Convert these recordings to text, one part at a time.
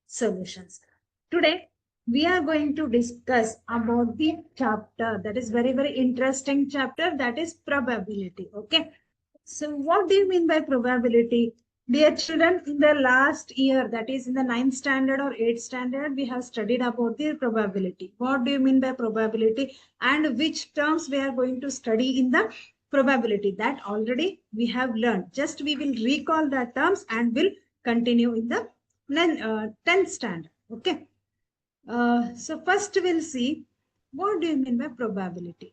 solutions. Today, we are going to discuss about the chapter that is very interesting chapter, that is probability. Okay. So what do you mean by probability? Dear children, in the last year, that is in the 9th standard or 8th standard, we have studied about the probability. What do you mean by probability and which terms we are going to study in the probability? That already we have learned. Just we will recall the terms and will continue in the 10th standard. Okay. So first we'll see, what do you mean by probability?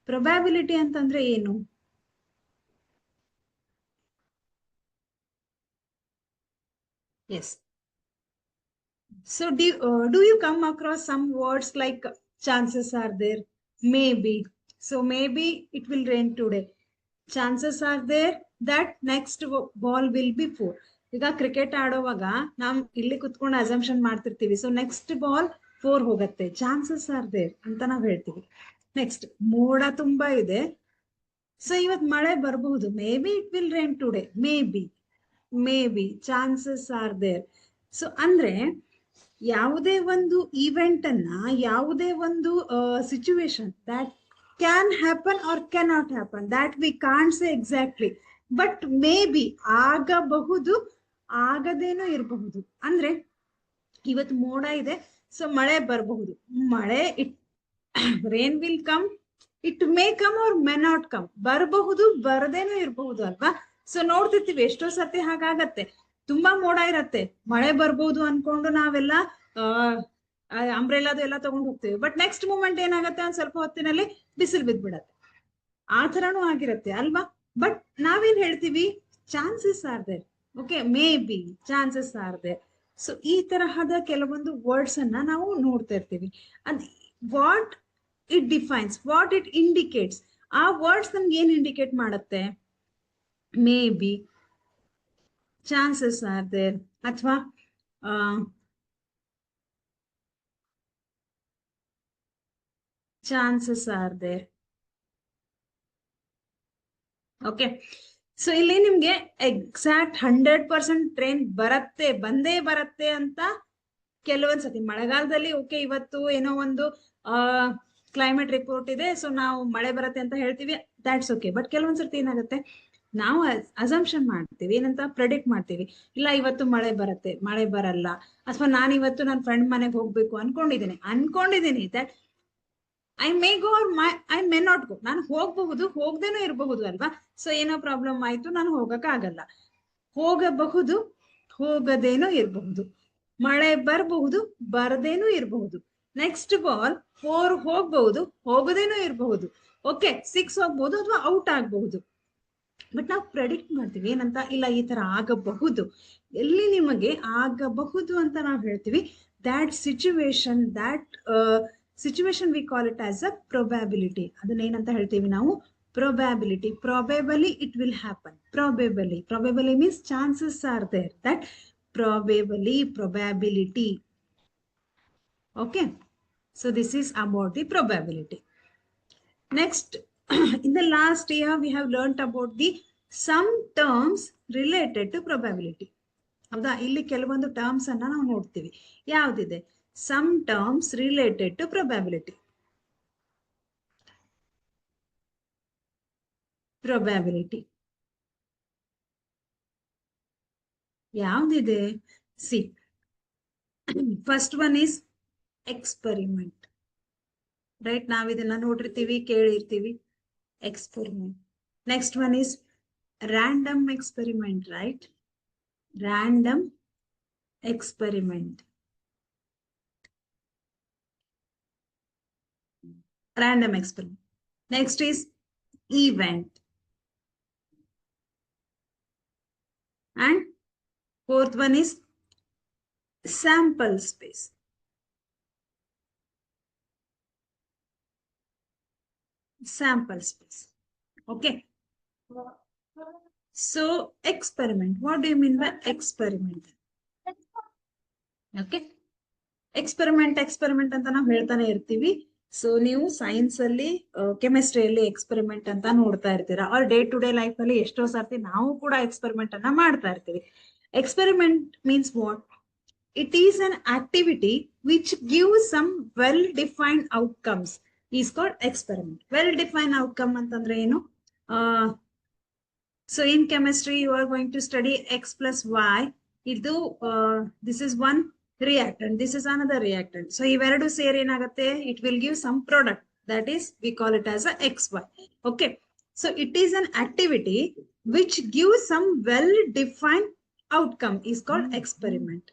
Probability ಅಂತಂದ್ರೆ ಏನು? Yes. So do you come across some words like chances are there, maybe? So maybe it will rain today. Chances are there that next ball will be 4. ಈಗ cricket ಆಡೋವಾಗ ನಾವು ಇಲ್ಲಿ ಕುತ್ಕೊಂಡು assumption ಮಾಡ್ತಿರ್ತೀವಿ. So next ball 4 ಹೋಗುತ್ತೆ. Chances are there ಅಂತ ನಾವು ಹೇಳ್ತೀವಿ. Next, ಮೋಡ ತುಂಬಾ ಇದೆ, ಸೊ ಇವತ್ತು ಮಳೆ ಬರಬಹುದು. Maybe it will rain today. Maybe chances are there. So ಅಂದ್ರೆ ಯಾವುದೇ ಒಂದು ಈವೆಂಟ್ ಅನ್ನ, ಯಾವುದೇ ಒಂದು situation that can happen or cannot happen, that we can't say exactly, but maybe ಆಗಬಹುದು, ಆಗದೇನೂ ಇರಬಹುದು. ಅಂದ್ರೆ ಇವತ್ತು ಮೋಡ ಇದೆ, ಸೊ ಮಳೆ ಬರಬಹುದು. ಮಳೆ rain will come, it may come or may not come. ಬರಬಹುದು, ಬರದೇನೂ ಇರಬಹುದು ಅಲ್ವಾ? ಸೊ ನೋಡ್ತಿರ್ತೀವಿ ಎಷ್ಟೋ ಸರ್ತಿ ಹಾಗಾಗತ್ತೆ. ತುಂಬಾ ಮೋಡ ಇರತ್ತೆ, ಮಳೆ ಬರ್ಬೋದು ಅನ್ಕೊಂಡು ನಾವೆಲ್ಲ ಅಂಬ್ರೆಲಾದು ಎಲ್ಲ ತಗೊಂಡು ಹೋಗ್ತೀವಿ. ಬಟ್ ನೆಕ್ಸ್ಟ್ ಮೂಮೆಂಟ್ ಏನಾಗತ್ತೆ, ಒಂದ್ ಸ್ವಲ್ಪ ಹೊತ್ತಿನಲ್ಲಿ ಬಿಸಿಲು ಬಿದ್ಬಿಡತ್ತೆ. ಆ ಥರನೂ ಆಗಿರತ್ತೆ ಅಲ್ವಾ? ಬಟ್ ನಾವೇನ್ ಹೇಳ್ತೀವಿ, chances are there. Okay, maybe, chances are there. So ಈ ತರಹದ ಕೆಲವೊಂದು ವರ್ಡ್ಸ್ ಅನ್ನ ನಾವು ನೋಡ್ತಾ ಇರ್ತೀವಿ. ಅದ್ what it defines, what it indicates, ಆ ವರ್ಡ್ಸ್ ನಮ್ಗೆ ಏನ್ ಇಂಡಿಕೇಟ್ ಮಾಡುತ್ತೆ? Maybe, chances are there, ಅಥವಾ chances are there. Okay, so ಇಲ್ಲಿ ನಿಮ್ಗೆ ಎಕ್ಸಾಕ್ಟ್ 100% ಟ್ರೈನ್ ಬಂದೇ ಬರತ್ತೆ ಅಂತ ಕೆಲವೊಂದ್ಸತಿ ಮಳೆಗಾಲದಲ್ಲಿ ಓಕೆ ಇವತ್ತು ಏನೋ ಒಂದು ಕ್ಲೈಮೇಟ್ ರಿಪೋರ್ಟ್ ಇದೆ, ಸೊ ನಾವು ಮಳೆ ಬರತ್ತೆ ಅಂತ ಹೇಳ್ತೀವಿ, ದ್ಯಾಟ್ಸ್ ಓಕೆ. ಬಟ್ ಕೆಲವೊಂದ್ಸತಿ ಏನಾಗುತ್ತೆ, ನಾವು ಅಸಂಪ್ಷನ್ ಮಾಡ್ತೀವಿ, ಏನಂತ ಪ್ರೆಡಿಕ್ಟ್ ಮಾಡ್ತೀವಿ, ಇಲ್ಲ ಇವತ್ತು ಮಳೆ ಬರತ್ತೆ, ಮಳೆ ಬರಲ್ಲ. ಅಥವಾ ನಾನು ಇವತ್ತು ನನ್ನ ಫ್ರೆಂಡ್ ಮನೆಗೆ ಹೋಗ್ಬೇಕು ಅನ್ಕೊಂಡಿದ್ದೀನಿ that I may go R I may not go. ನಾನು ಹೋಗಬಹುದು, ಹೋಗದೇನೂ ಇರಬಹುದು ಅಲ್ವಾ? ಸೊ ಏನೋ ಪ್ರಾಬ್ಲಮ್ ಆಯ್ತು, ನಾನು ಹೋಗಕ್ ಆಗಲ್ಲ. ಹೋಗಬಹುದು, ಹೋಗದೇನೂ ಇರಬಹುದು. ಮಳೆ ಬರಬಹುದು, ಬರದೇನೂ ಇರಬಹುದು. ನೆಕ್ಸ್ಟ್ ಬಾಲ್ 4 ಹೋಗ್ಬಹುದು, ಹೋಗದೇನೂ ಇರಬಹುದು. ಓಕೆ, 6 ಹೋಗ್ಬಹುದು ಅಥವಾ ಔಟ್ ಆಗಬಹುದು. ಬಟ್ ನಾವು ಪ್ರೆಡಿಕ್ಟ್ ಮಾಡ್ತೀವಿ ಏನಂತ, ಇಲ್ಲ ಈ ತರ ಆಗಬಹುದು. ಎಲ್ಲಿ ನಿಮಗೆ ಆಗಬಹುದು ಅಂತ ನಾವು ಹೇಳ್ತೀವಿ, that situation we call it as a probability. ಅದನ್ನ ಏನಂತ ಹೇಳ್ತೀವಿ ನಾವು? Probability. Probably it will happen. Probably means chances are there, that probability. Okay, so this is about the probability. Next, in the last year we have learnt about the some terms related to probability. ಹೌದಾ? ಇಲ್ಲಿ ಕೆಲವೊಂದು terms ಅನ್ನ ನಾವು ನೋಡ್ತೀವಿ. ಯಾವ್ದಿದೆ? some terms related to probability. ಯಾವ್ದಿದೆ? See, first one is experiment. Right, ನಾವ್ ಇದನ್ನ ನೋಡಿರ್ತೀವಿ, ಕೇಳಿರ್ತೀವಿ, experiment. Next one is random experiment, right? Random experiment. Next is event. And fourth one is sample space. Okay. So experiment, what do you mean by experiment? Okay, experiment ಅಂತ ನಾವು ಹೇಳ್ತಾನೆ ಇರ್ತೀವಿ. So ನೀವು science ಅಲ್ಲಿ, ಕೆಮಿಸ್ಟ್ರಿಯಲ್ಲಿ experiment ಅಂತ ನೋಡ್ತಾ ಇರ್ತೀರಾ, ಅವ್ರ ಡೇ ಟು ಡೇ ಲೈಫ್ ಅಲ್ಲಿ ಎಷ್ಟೋ ಸರ್ತಿ ನಾವು ಕೂಡ ಎಕ್ಸ್ಪೆರಿಮೆಂಟ್ ಅನ್ನ ಮಾಡ್ತಾ ಇರ್ತೀವಿ. Experiment means what? It is an activity which gives some well-defined outcomes is called experiment. Well-defined outcome ಅಂತಂದ್ರೆ ಏನು? So in chemistry, you are going to study X plus Y. This is one reactant. This is another reactant. So ಇವೆರಡು ಸೇರಿ ಏನಾಗುತ್ತೆ? It will give some product. That is, we call it as a XY. Okay. So it is an activity which gives some well-defined outcome is called experiment.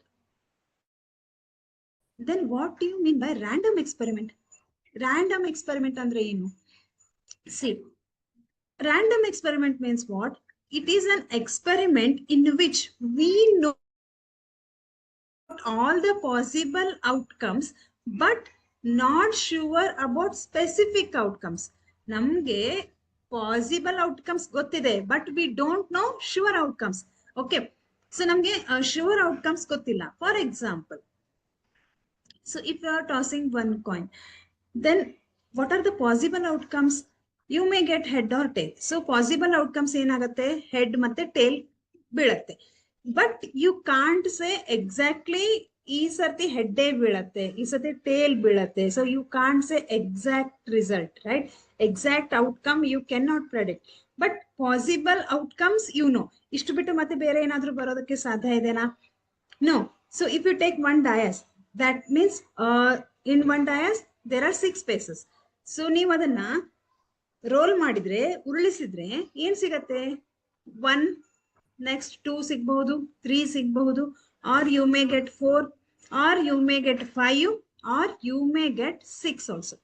Then what do you mean by random experiment? Random experiment andre ಏನು? See, random experiment means what? It is an experiment in which we know all the possible outcomes but not sure about specific outcomes. ನಮಗೆ possible outcomes ಗೊತ್ತಿದೆ but we don't know sure outcomes. Okay, so ನಮಗೆ sure outcomes ಗೊತ್ತಿಲ್ಲ. For example, so if you are tossing one coin, then what are the possible outcomes? You may get head or tail. So possible outcomes ಏನಾಗುತ್ತೆ? Head ಮತ್ತೆ tail ಬೀಳತ್ತೆ. But you can't say exactly ಈ ಸರ್ತಿ ಹೆಡ್ಡೇ ಬೀಳತ್ತೆ, ಈ ಸರ್ತಿ tail ಬೀಳತ್ತೆ. So you can't say exact result, right? Exact outcome you can not predict, but possible outcomes you know. ಇಷ್ಟು ಬಿಟ್ಟು ಮತ್ತೆ ಬೇರೆ ಏನಾದ್ರೂ ಬರೋದಕ್ಕೆ ಸಾಧ್ಯ ಇದೆನಾ? No. So if you take one dice, that means in one dias there are 6 spaces. So ನೀವು ಅದನ್ನ ರೋಲ್ ಮಾಡಿದ್ರೆ, ಉರುಳಿಸಿದ್ರೆ ಏನ್ ಸಿಗತ್ತೆ? 1, next 2 ಸಿಗಬಹುದು, 3 ಸಿಗಬಹುದು, or you may get 4, or you may get 5, or you may get 6 also.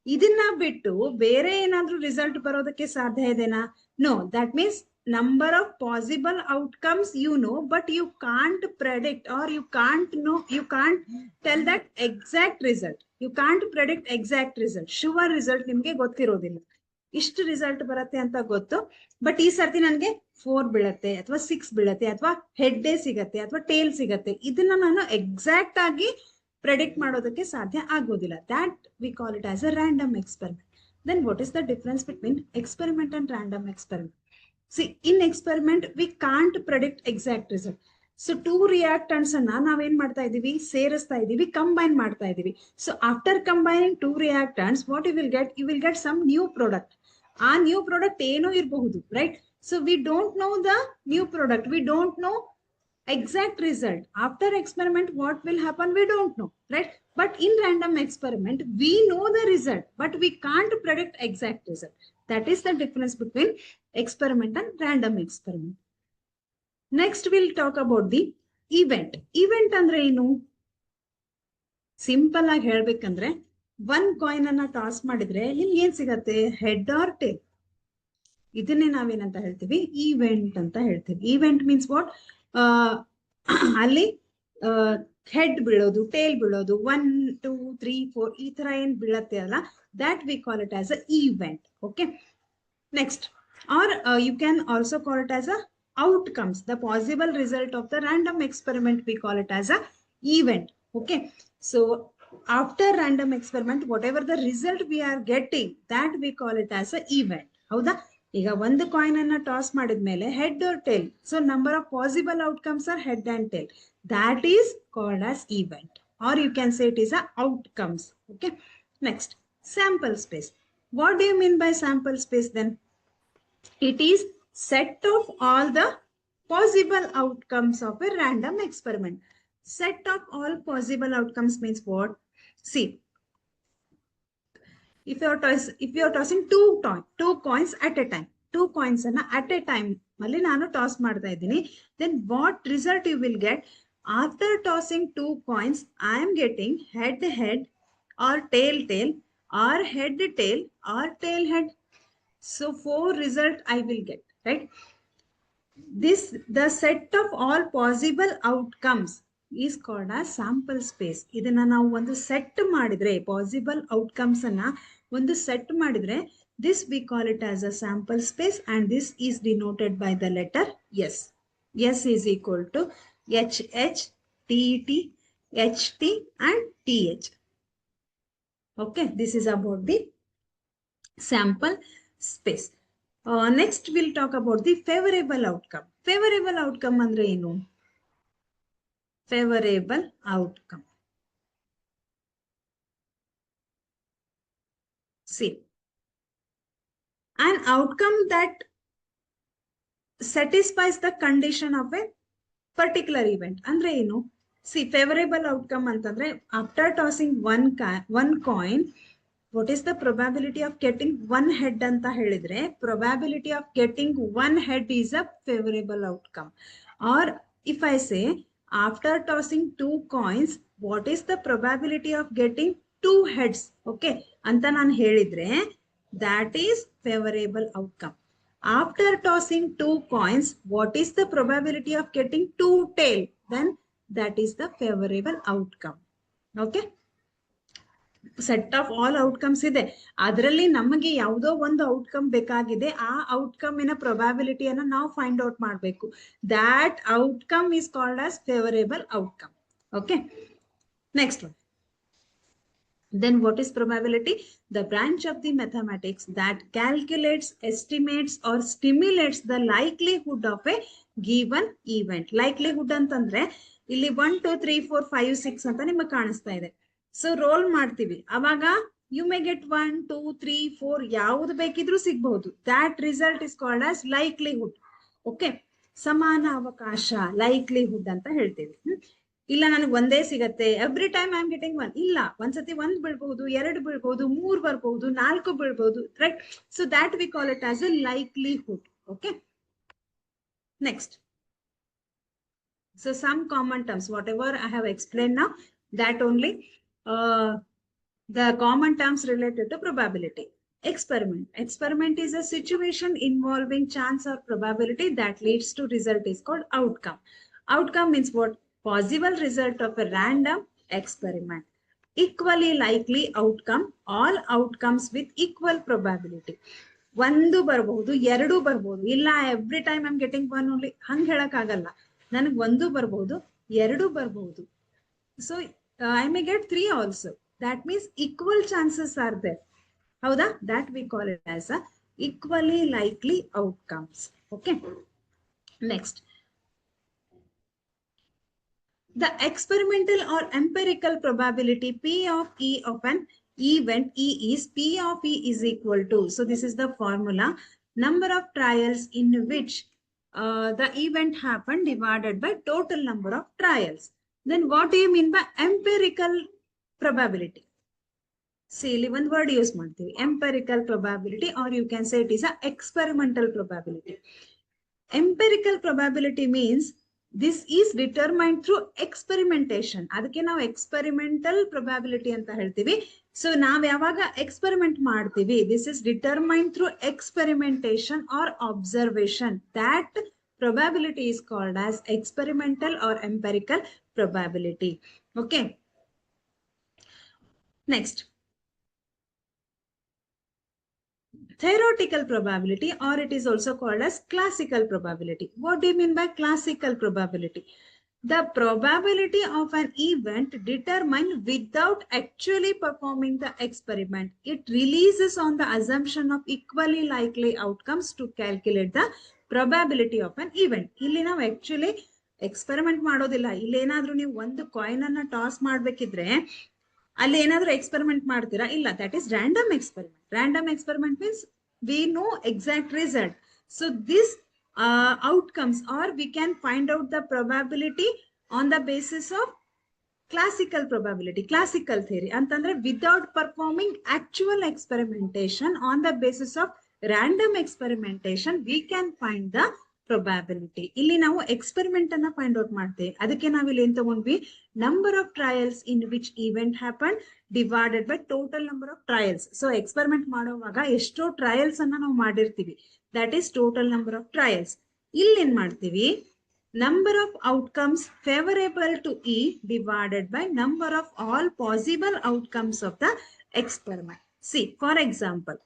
ಇದನ್ನ ಬಿಟ್ಟು ಬೇರೆ ಏನಾದ್ರೂ ರಿಸಲ್ಟ್ ಬರೋದಕ್ಕೆ ಸಾಧ್ಯ ಇದೆನಾ? No. That means number of possible outcomes you know, but you can't predict, or you can't know, you can't tell that exact result. You can't predict exact result. Sure result ನಿಮಗೆ ಗೊತ್ತಿರೋದಿಲ್ಲ. ಇಷ್ಟು result ಬರುತ್ತೆ ಅಂತ ಗೊತ್ತು, but ಈ ಸರ್ತಿ ನನಗೆ 4 ಬೀಳತ್ತೆ ಅಥವಾ 6 ಬೀಳತ್ತೆ ಅಥವಾ ಹೆಡ್ಡೇ ಸಿಗತ್ತೆ ಅಥವಾ ಟೇಲ್ ಸಿಗತ್ತೆ. ಇದನ್ನ ನಾನು ಎಕ್ಸಾಕ್ಟ್ ಆಗಿ ಪ್ರೆಡಿಕ್ಟ್ ಮಾಡೋದಕ್ಕೆ ಸಾಧ್ಯ ಆಗೋದಿಲ್ಲ. That we call it as a random experiment. Then what is the difference between experiment and random experiment? See, in experiment, we can't predict exact result. So, two reactants ನಾವೇನ್ ಮಾಡ್ತಾ ಇದೀವಿ? ಸೇರಿಸ್ತಾ ಇದೀವಿ, combine ಮಾಡ್ತಾ ಇದೀವಿ. So, after combining two reactants, what you will get? You will get some new product. ಆ new product ಏನೋ ಇರಬಹುದು, right? So, we don't know the new product. We don't know exact result. After experiment, what will happen? We don't know, right? But in random experiment, we know the result, but we can't predict exact result. That is the difference between experiment and random experiment. Next, we'll talk about the event. Event andre ಏನು? Simple ಆಗಿ ಹೇಳ್ಬೇಕಂದ್ರೆ, 1 coin ಅನ್ನ toss ಮಾಡಿದ್ರೆ ಇಲ್ಲಿ ಏನ್ ಸಿಗತ್ತೆ? Head or tail. ಇದನ್ನೇ ನಾವೇನಂತ ಹೇಳ್ತೀವಿ? ಈವೆಂಟ್ ಅಂತ ಹೇಳ್ತೀವಿ. Event means what? ಅಲ್ಲಿ ಹೆಡ್ ಬೀಳೋದು, ಟೇಲ್ ಬೀಳೋದು, 1, 2, 3, 4 ಈ ತರ ಏನ್ ಬೀಳತ್ತೆ ಅಲ್ಲ, that we call it as a event. Okay, next, or you can also call it as a outcomes. The possible result of the random experiment, we call it as a event. Okay, so after random experiment, whatever the result we are getting, that we call it as a event. ಹೌದಾ? ಈಗ ಒಂದು coin ಅನ್ನ toss ಮಾಡಿದ್ಮೇಲೆ head or tail, so number of possible outcomes are head and tail. That is called as event, or you can say it is a outcomes. Okay, next, sample space. What do you mean by sample space then? It is set of all the possible outcomes of a random experiment. Set of all possible outcomes means what? See, if you are tossing two coins at a time, 2 coins ಅನ್ನ at a time ಅಲ್ಲಿ ನಾನು toss ಮಾಡ್ತಾ ಇದ್ದೀನಿ, then what result you will get? After tossing 2 coins, I am getting head or tail or head tail or tail head. So 4 result I will get, right? The set of all possible outcomes is called as sample space. ಇದನ್ನ ನಾವು ಒಂದು set ಮಾಡಿದ್ರೆ, possible outcomes ಅನ್ನ ಒಂದು set ಮಾಡಿದ್ರೆ, this we call it as a sample space, and this is denoted by the letter S. S is equal to HH, TT, HT and TH. Okay, this is about the sample space. Next, we'll talk about the favorable outcome. Favorable outcome andre ಏನು? favorable outcome. See, an outcome that satisfies the condition of a particular event. Andre ಏನು? See, favorable outcome ಅಂತಂದ್ರೆ after tossing one coin, what is the probability of getting one head ಅಂತ ಹೇಳಿದ್ರೆ, probability of getting one head is a favorable outcome. Or if I say after tossing two coins, what is the probability of getting two heads? Okay, ಅಂತ ನಾನು ಹೇಳಿದ್ರೆ that is favorable outcome. After tossing two coins, what is the probability of getting two tail? Then that is the favorable outcome. Okay. Set of all outcomes ಇದೆ, ಅದರಲ್ಲಿ ನಮಗೆ ಯಾವುದೋ ಒಂದು outcome ಬೇಕಾಗಿದೆ, ಆ ಔಟ್ಕಮ್ಮಿನ ಪ್ರೊಬ್ಯಾಬಿಲಿಟಿಯನ್ನು ನಾವು ಫೈಂಡ್ ಔಟ್ ಮಾಡಬೇಕು. That outcome is called as favourable outcome. Okay, next one. Then what is probability? The branch of the mathematics that calculates, estimates or stimulates the likelihood of a given event. Likelihood ಅಂತಂದ್ರೆ ಇಲ್ಲಿ 1 2 3 4 5 6 ಅಂತ ನಿಮಗೆ ಕಾಣಿಸ್ತಾ ಇದೆ. So roll ಮಾಡ್ತೀವಿ, ಅವಾಗ you may get 1 2 3 4 ಯಾವ್ದು ಬೇಕಿದ್ರೂ ಸಿಗ್ಬಹುದು. That result is called as likelihood. Okay, ಸಮಾನ ಅವಕಾಶ, ಲೈಕ್ಲಿಹುಡ್ ಅಂತ ಹೇಳ್ತೀವಿ. ಇಲ್ಲ ನನಗೆ ಒಂದೇ ಸಿಗತ್ತೆ, every time I am getting one. ಇಲ್ಲ, ಒಂದ್ಸತಿ ಒಂದ್ ಬೀಳ್ಬಹುದು, ಎರಡು ಬೀಳ್ಬಹುದು, ಮೂರ್ ಬರ್ಬಹುದು, ನಾಲ್ಕು ಬೀಳ್ಬಹುದು, right? So that we call it as a likelihood. Okay, next. So some common terms, whatever I have explained now, that only the common terms related to probability. Experiment. Experiment is a situation involving chance or probability that leads to result is called outcome. Outcome means what? Possible result of a random experiment. Equally likely outcome, all outcomes with equal probability. ಒಂದು ಬರ್ಬಹುದು, ಎರಡು ಬರ್ಬಹುದು, ಇಲ್ಲ every time I am getting one only, ಹಂಗೆ ಹೇಳಕ್ ಆಗಲ್ಲ. ನನಗೆ ಒಂದು ಬರ್ಬಹುದು, ಎರಡು ಬರ್ಬಹುದು. So I may get 3 also. That means equal chances are there. ಹೌದಾ? That we call it as a equally likely outcomes. Okay, next. The experimental or empirical probability P of E of an event E is P of E is equal to, so this is the formula, number of trials in which the event happened divided by total number of trials. Then what do you mean by empirical probability? See, ಇಲ್ಲಿ ಒಂದು word use ಮಾಡ್ತೀವಿ, empirical probability, or you can say it is a experimental probability. Empirical probability means this is determined through experimentation. ಅದಕ್ಕೆ ನಾವು experimental probability ಅಂತ ಹೇಳ್ತೀವಿ. So ನಾವು ಯಾವಾಗ experiment ಮಾಡ್ತೀವಿ, this is determined through experimentation or observation. That probability is called as experimental or empirical probability. Okay, next. Theoretical probability, or it is also called as classical probability. What do you mean by classical probability? The probability of an event determined without actually performing the experiment. It releases on the assumption of equally likely outcomes to calculate the probability of an event. ಇಲ್ಲಿ ನಾವು actually experiment ಮಾಡೋದಿಲ್ಲ. ಇಲ್ಲಿ ಏನಾದ್ರೂ ನೀವು ಒಂದು coin ಅನ್ನ toss ಮಾಡ್ಬೇಕಿದ್ರೆ ಅಲ್ಲಿ ಏನಾದ್ರೂ ಎಕ್ಸ್ಪೆರಿಮೆಂಟ್ ಮಾಡ್ತೀರಾ? ಇಲ್ಲ, that is random experiment. Random experiment means we know exact result. So this outcomes, or we can find out the probability on the basis of classical probability, classical theory. ಅಂತಂದ್ರೆ without performing actual experimentation, on the basis of random experimentation, we can find the probability. ಇಲ್ಲಿ ನಾವು experiment ಅನ್ನ find out ಮಾಡ್ತೇವೆ. ಅದಕ್ಕೆ ನಾವಿಲ್ಲಿ ಏನ್ ತಗೊಂಡ್ವಿ? Number of trials in which event happen divided by total number of trials. So experiment ಮಾಡುವಾಗ ಎಷ್ಟೋ ಟ್ರಯಲ್ಸ್ ಅನ್ನ ನಾವು ಮಾಡಿರ್ತೀವಿ, that is total number of trials. ಇಲ್ಲಿ ಏನ್ ಮಾಡ್ತೀವಿ? Number of outcomes favourable to E divided by number of all possible outcomes of the experiment. See, for example,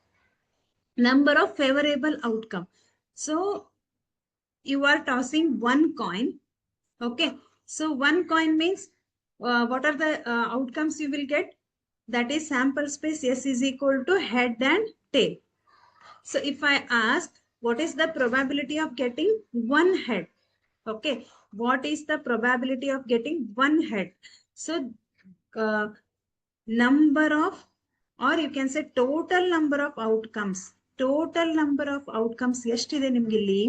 number of favorable outcome. So you are tossing one coin. Okay, so one coin means what are the outcomes you will get? That is sample space S is equal to head and tail. So if I ask what is the probability of getting one head, okay, what is the probability of getting one head? So number of, or you can say total number of outcomes. Total number of outcomes ಎಷ್ಟಿದೆ ನಿಮ್ಗಿಲ್ಲಿ?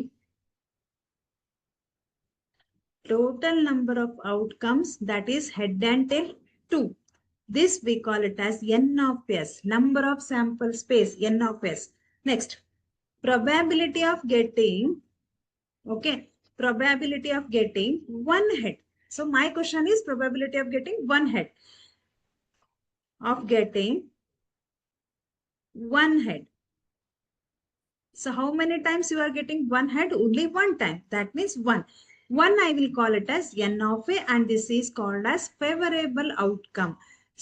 Total number of outcomes, that is head and tail, 2. This we call it as n of s, number of sample space, n of s. Next, probability of getting, okay, probability of getting one head. So my question is probability of getting one head. Of getting one head. So how many times you are getting one head? Only one time. That means one. One I will call it as n of a, and this is called as favorable outcome.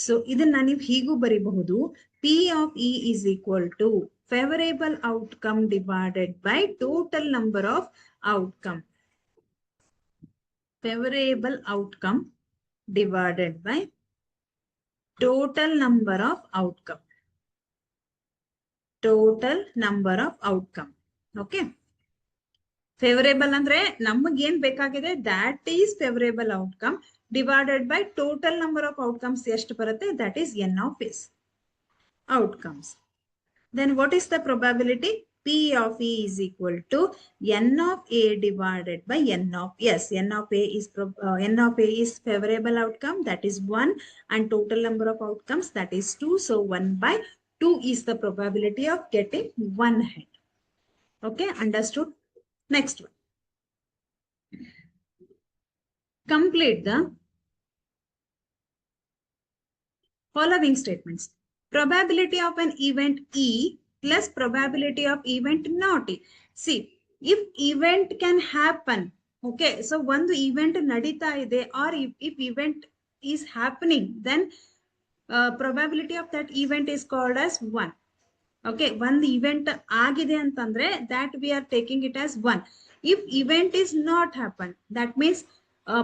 So ಇದನ್ನ ನೀವು ಹೀಗೂ ಬರಿಬಹುದು. P of E is equal to favorable outcome divided by total number of outcome. Favorable outcome divided by total number of outcome. Total number of outcome. Okay. Favorable ಅಂದ್ರೆ ನಮಗೆ ಏನ್ ಬೇಕಾಗಿದೆ, that is favorable outcome divided by total number of outcomes ಎಷ್ಟು ಬರುತ್ತೆ, that is n of s outcomes. Then what is the probability? P of E is equal to n of a divided by n of s. N of a is favorable outcome, that is 1, and total number of outcomes, that is 2. So 1 by 2 is the probability of getting one head. Okay, understood? Next one. Complete the following statements. Probability of an event E plus probability of event not E. See, if event can happen, okay, so one event nadita ide, or if event is happening, then probability of that event is called as 1. Okay, one event agide antandre, that we are taking it as 1. If event is not happen, that means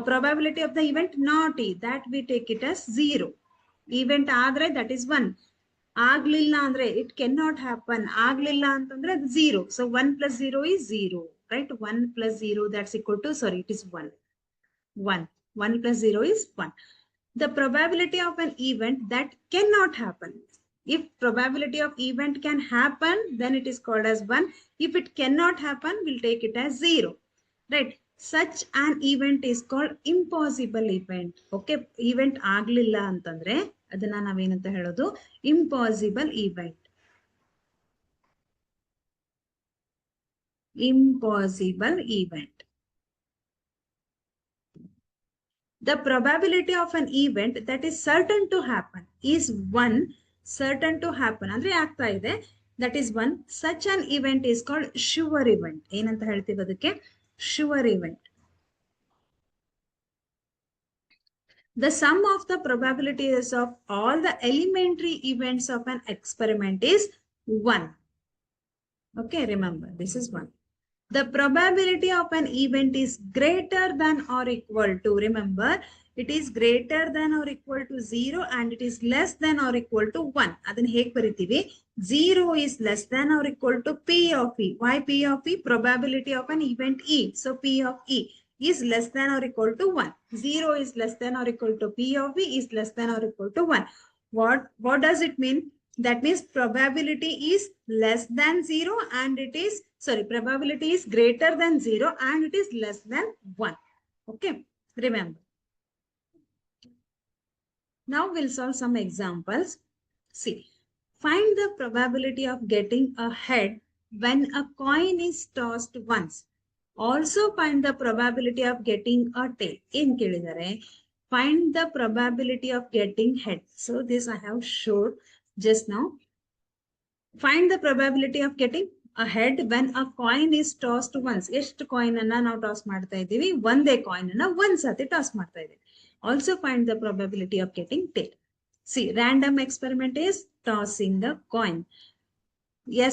probability of the event not E, that we take it as 0. Event ಆದರೆ that is 1. ಆಗ್ಲಿಲ್ಲ ಅಂದ್ರೆ it cannot happen. ಆಗ್ಲಿಲ್ಲ ಅಂತಂದ್ರೆ 0. So 1 plus 0 is 0, right? 1 plus 0, that's equal to, sorry, it is 1. 1. 1 plus 0 is 1. The probability of an event that cannot happen. If probability of event can happen, then it is called as 1. If it cannot happen, we'll take it as 0, right? Such an event is called impossible event. Okay, event ಆಗ್ಲಿಲ್ಲ ಅಂತಂದ್ರೆ ಅದನ್ನ ನಾವೇನಂತ ಹೇಳೋದು, impossible event. Impossible event. The probability of an event that is certain to happen is 1. Certain to happen ಅಂದ್ರೆ ಆಗ್ತಾ ಇದೆ, that is 1. Such an event is called sure event. ಏನಂತ ಹೇಳ್ತೀವಿ ಅದಕ್ಕೆ? Sure event. The sum of the probabilities of all the elementary events of an experiment is 1. Okay, remember, this is 1. The probability of an event is greater than or equal to, remember, it is greater than or equal to 0 and it is less than or equal to 1. ಅದನ್ನ ಹೇಗೆ ಬರಿತೀವಿ? 0 is less than or equal to P of E. Why P of E? Probability of an event E. So P of E is less than or equal to 1. 0 is less than or equal to P of E is less than or equal to 1. What does it mean? That means probability is less than 0 and it is, sorry, probability is greater than 0 and it is less than 1. Okay, remember. Now we'll solve some examples. See, find the probability of getting a head when a coin is tossed once. Also find the probability of getting a tail. In kelidare, find the probability of getting head. So this I have showed just now. Find the probability of getting a head when a coin is tossed once. ಎಷ್ಟು coin ಅನ್ನ ನಾವು toss ಮಾಡ್ತಾ ಇದ್ದೀವಿ? ಒಂದೇ coin ಅನ್ನ ಒಂದ್ ಸತಿ toss ಮಾಡ್ತಾ ಇದ್ದೀವಿ. Also find the probability of getting tail. See, random experiment is tossing the coin.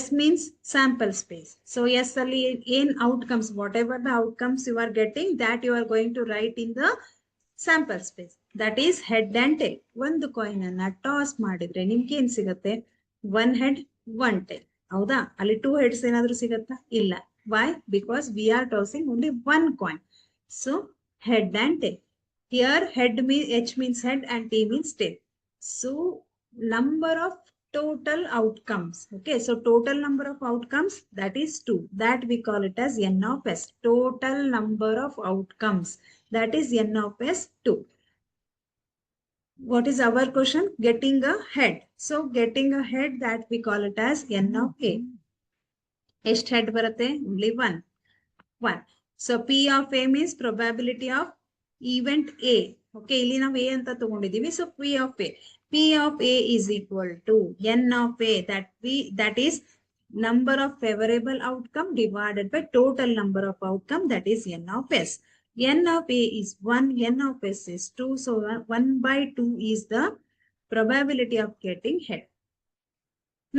S means sample space. So S ಅಲ್ಲಿ ಏನ್ outcomes, whatever the outcomes you are getting, that you are going to write in the sample space. That is head and tail. ಒಂದು coin ಅನ್ನ toss ಮಾಡಿದ್ರೆ ನಿಮ್ಗೆ ಏನ್ ಸಿಗುತ್ತೆ? One head, one tail. ಹೌದಾ? ಅಲ್ಲಿ 2 heads ಏನಾದ್ರೂ ಸಿಗತ್ತಾ? ಇಲ್ಲ. Why? Because we are tossing only one coin. So head and tail. Here head means H means head and T means tail. So number of total outcomes. Okay, so total number of outcomes, that is 2. That we call it as N of S. Total number of outcomes, that is N of S 2. What is our question? Getting a head. So getting a head, that we call it as N of A. Est head barate? Only 1. 1. So P of A means probability of event A. Okay, ಇಲ್ಲಿ ನಾವು A ಅಂತ ತಗೊಂಡಿದ್ದೀವಿ. So P of A. P of A is equal to N of A, that is number of favorable outcome divided by total number of outcome, that is N of S. N of A is 1, N of S is 2. So 1 by 2 is the probability of getting head.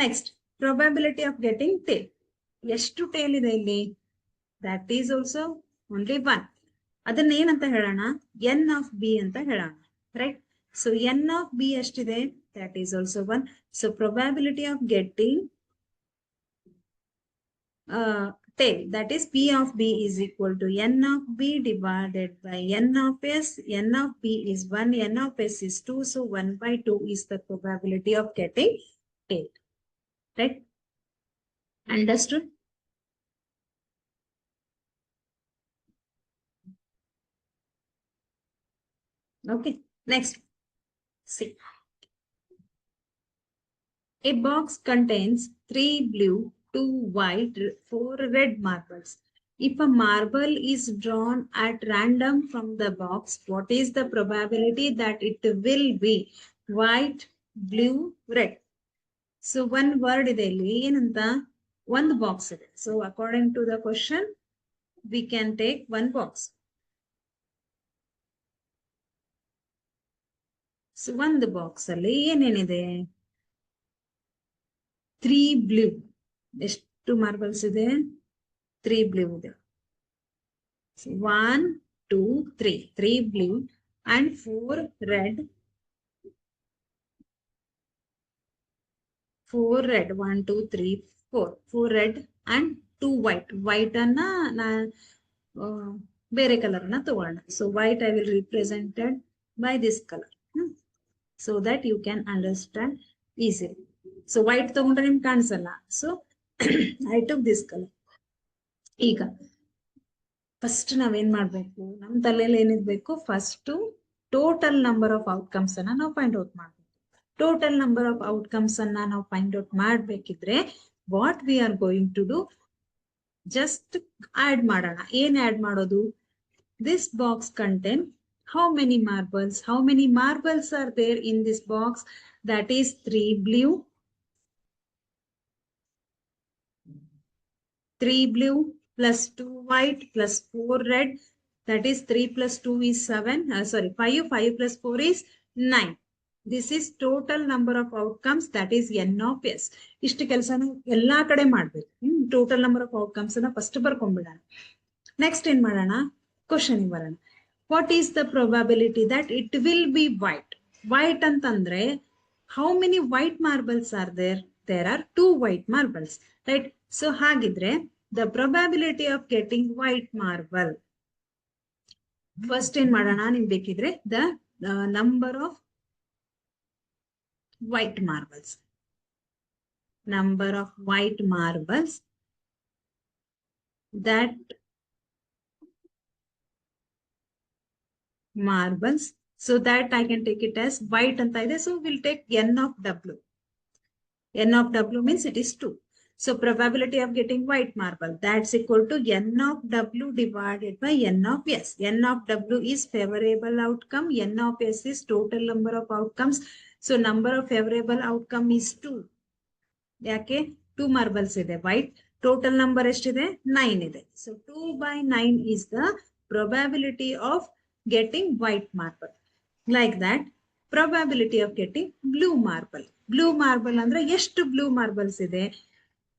Next, probability of getting tail. ಎಷ್ಟು tail ಇದೆ ಇಲ್ಲಿ? That is also only 1. ಅದನ್ನ ಏನಂತ ಹೇಳೋಣ? N of B ಅಂತ ಹೇಳೋಣ. Right? So N of B ಎಷ್ಟಿದೆ? That is also 1. So probability of getting tail, that is P of B is equal to N of B divided by N of S. N of B is 1, N of S is 2. So 1 by 2 is the probability of getting tail. Right? Understood? Okay, next. See. A box contains 3 blue, 2 white, 4 red marbles. If a marble is drawn at random from the box, what is the probability that it will be white, blue, red? So one word ಇದೆ ಇಲ್ಲಿ ಏನಂತ? ಒಂದು box ಇದೆ. So according to the question, we can take one box. So ಒಂದು box ಅಲ್ಲಿ ಏನೇನಿದೆ? 3 blue. ಎಷ್ಟು marbles ಇದೆ? 3 blue ಇದೆ. 1, 2, 3. 3 blue and 4 red. 4 red. 1, 2, 3, 4. 4 red and 2 white. White ಅನ್ನ ಬೇರೆ ಕಲರ್ ಅನ್ನ ತಗೋಣ. So white I will represented by this color. So that you can understand easily. So white ತಗೊಂಡ್ರೆ ನಿಮ್ಗೆ ಕಾಣಿಸಲ್ಲ. So I took this color. ಈಗ first ನಾವೇನ್ ಮಾಡ್ಬೇಕು? ನಮ್ಮ ತಲೆಯಲ್ಲಿ ಏನಿರ್ಬೇಕು? First total number of outcomes ಅನ್ನ ನಾವು ಫೈಂಡ್ ಔಟ್ ಮಾಡ್ಬೇಕು. ಟೋಟಲ್ ನಂಬರ್ ಆಫ್ ಔಟ್ಕಮ್ಸ್ ಅನ್ನ ನಾವು ಫೈಂಡ್ ಔಟ್ ಮಾಡ್ಬೇಕಿದ್ರೆ what we are going to do? Just add ಮಾಡೋಣ. ಏನ್ ಆಡ್ ಮಾಡೋದು? This box contain how many marbles? How many marbles are there in this box? That is 3 blue, 3 blue plus 2 white plus 4 red. That is 3 plus 2 is 7. 5. 5 plus 4 is 9. This is total number of outcomes, that is N of S. ಇಷ್ಟು ಕೆಲಸನ ಎಲ್ಲಾ ಕಡೆ ಮಾಡ್ಬೇಕು. Total number of outcomes ಅನ್ನ first ಬರ್ಕೊಂಡ್ಬಿಡೋಣ. Next ಏನ್ ಮಾಡೋಣ? Question ಬರೋಣ. What is the probability that it will be white? White ಅಂತಂದ್ರೆ how many white marbles are there? There are 2 white marbles. Right? So ಹಾಗಿದ್ರೆ the probability of getting white marble, first ಏನ್ ಮಾಡೋಣ? ನಿಮ್ಗೆ ಬೇಕಿದ್ರೆ the number of white marbles, number of white marbles that marbles, so that I can take it as white anta ide. So we'll take N of W. N of W means it is 2. So probability of getting white marble, that's equal to N of W divided by N of S. N of W is favorable outcome. N of S is total number of outcomes. So number of favorable outcome is 2. ಯಾಕೆ? 2 marbles ಇದೆ. White total number ಎಷ್ಟಿದೆ? 9 ಇದೆ. So 2 by 9 is the probability of getting white marble. Like that, probability of getting blue marble. Blue marble ಅಂದ್ರೆ ಎಷ್ಟು blue marbles ಇದೆ?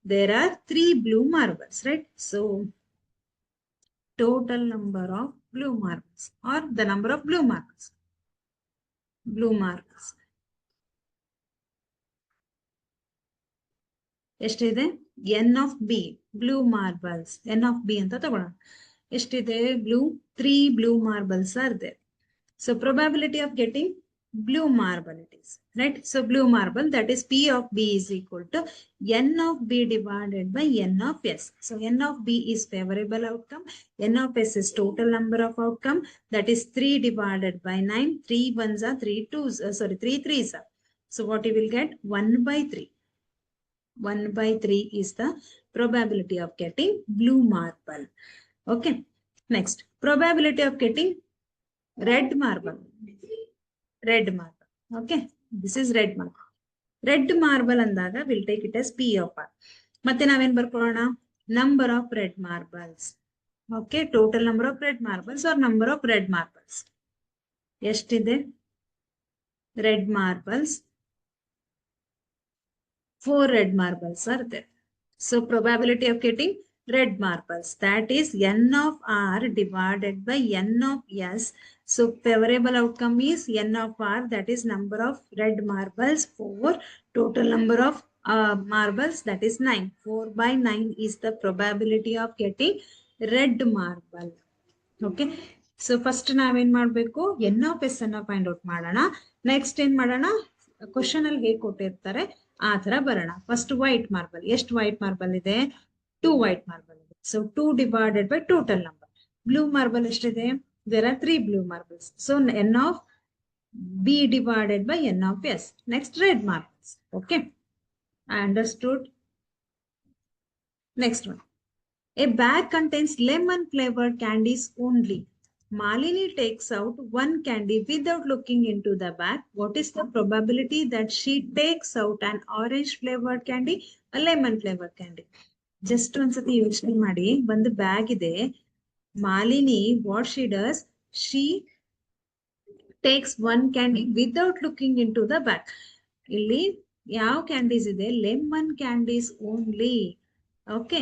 There are 3 blue marbles, right? So total number of blue marbles or the number of blue marbles. Blue marbles. ಎಷ್ಟಿದೆ? N of B. Blue marbles. N of B ಅಂತ ತಗೊಳ್ಳೋಣ. ಎಷ್ಟಿದೆ blue? 3 blue marbles are there. So probability of getting blue marble it is, right? So blue marble, that is P of B is equal to N of B divided by N of S. So N of B is favorable outcome. N of S is total number of outcome. That is 3 divided by 9. 3 ones are 3 twos, 3 threes are. So what you will get? 1 by 3. 1 by 3 is the probability of getting blue marble. Okay. Next, probability of getting red marble. Red marble. Okay. This is red marble. Red marble ಅಂದಾಗ we'll take it as P of R. ಮತ್ತೆ ನಾವೇನ್ ಬರ್ಕೊಳ್ಳೋಣ? Number of red marbles. Okay. Total number of red marbles or number of red marbles. ಎಷ್ಟಿದೆ? Red marbles. 4 red marbles are there. So probability of getting red marbles, that is N of R divided by N of S. So favorable outcome is N of R, that is number of red marbles 4. Total number of marbles, that is 9. 4 by 9 is the probability of getting red marble. Okay. So first ನಾವೇನ್ ಮಾಡಬೇಕು? N of S ಅನ್ನ find out ಮಾಡೋಣ. Next ಏನ್ ಮಾಡೋಣ? Question ಅಲ್ಲಿ ಹೇಗೆ ಕೊಟ್ಟಿರ್ತಾರೆ ಆ ತರ ಬರೋಣ. First white marble. ಎಷ್ಟು ವೈಟ್ ಮಾರ್ಬಲ್ ಇದೆ? 2 ವೈಟ್ ಮಾರ್ಬಲ್ ಇದೆ. So 2 divided by total number. Blue marble ಎಷ್ಟಿದೆ? There are 3 blue marbles. So N of B divided by N of S. Next, red marbles. Okay. I understood. Next one. A bag contains lemon flavored candies only. Malini takes out one candy without looking into the bag. What is the probability that she takes out an orange flavored candy, a lemon flavored candy? Just ಒಂದ್ಸತಿ ಯೋಚನೆ ಮಾಡಿ. ಒಂದು bag ಇದೆ. Malini, what she does? She takes one candy without looking into the bag. ಇಲ್ಲಿ ಯಾವ candies ಇದೆ? Lemon candies only. Okay.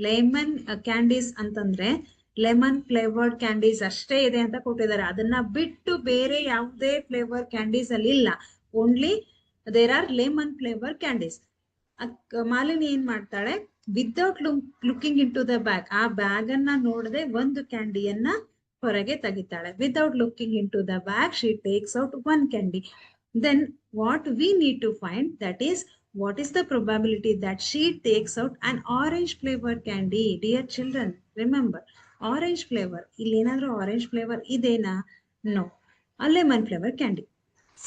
Lemon candies ಅಂತಂದ್ರೆ lemon flavoured candies ಅಷ್ಟೇ ಇದೆ ಅಂತ ಕೊಟ್ಟಿದ್ದಾರೆ. ಅದನ್ನ ಬಿಟ್ಟು ಬೇರೆ ಯಾವುದೇ ಫ್ಲೇವರ್ ಕ್ಯಾಂಡೀಸ್ ಅಲ್ಲಿ ಇಲ್ಲ. Only there are lemon flavour candies. Malini ಏನ್ ಮಾಡ್ತಾಳೆ? Without looking into the bag, ಆ ಬ್ಯಾಗ್ ಅನ್ನ ನೋಡದೆ ಒಂದು ಕ್ಯಾಂಡಿಯನ್ನ ಹೊರಗೆ ತೆಗಿತಾಳೆ. Without looking into the bag she takes out one candy. Then what we need to find, that is what is the probability that she takes out an orange flavor candy. Dear children, remember orange flavor. ಇಲ್ಲಿ ಏನಾದರೂ orange flavor ಇದೆನಾ? No. A lemon flavor candy.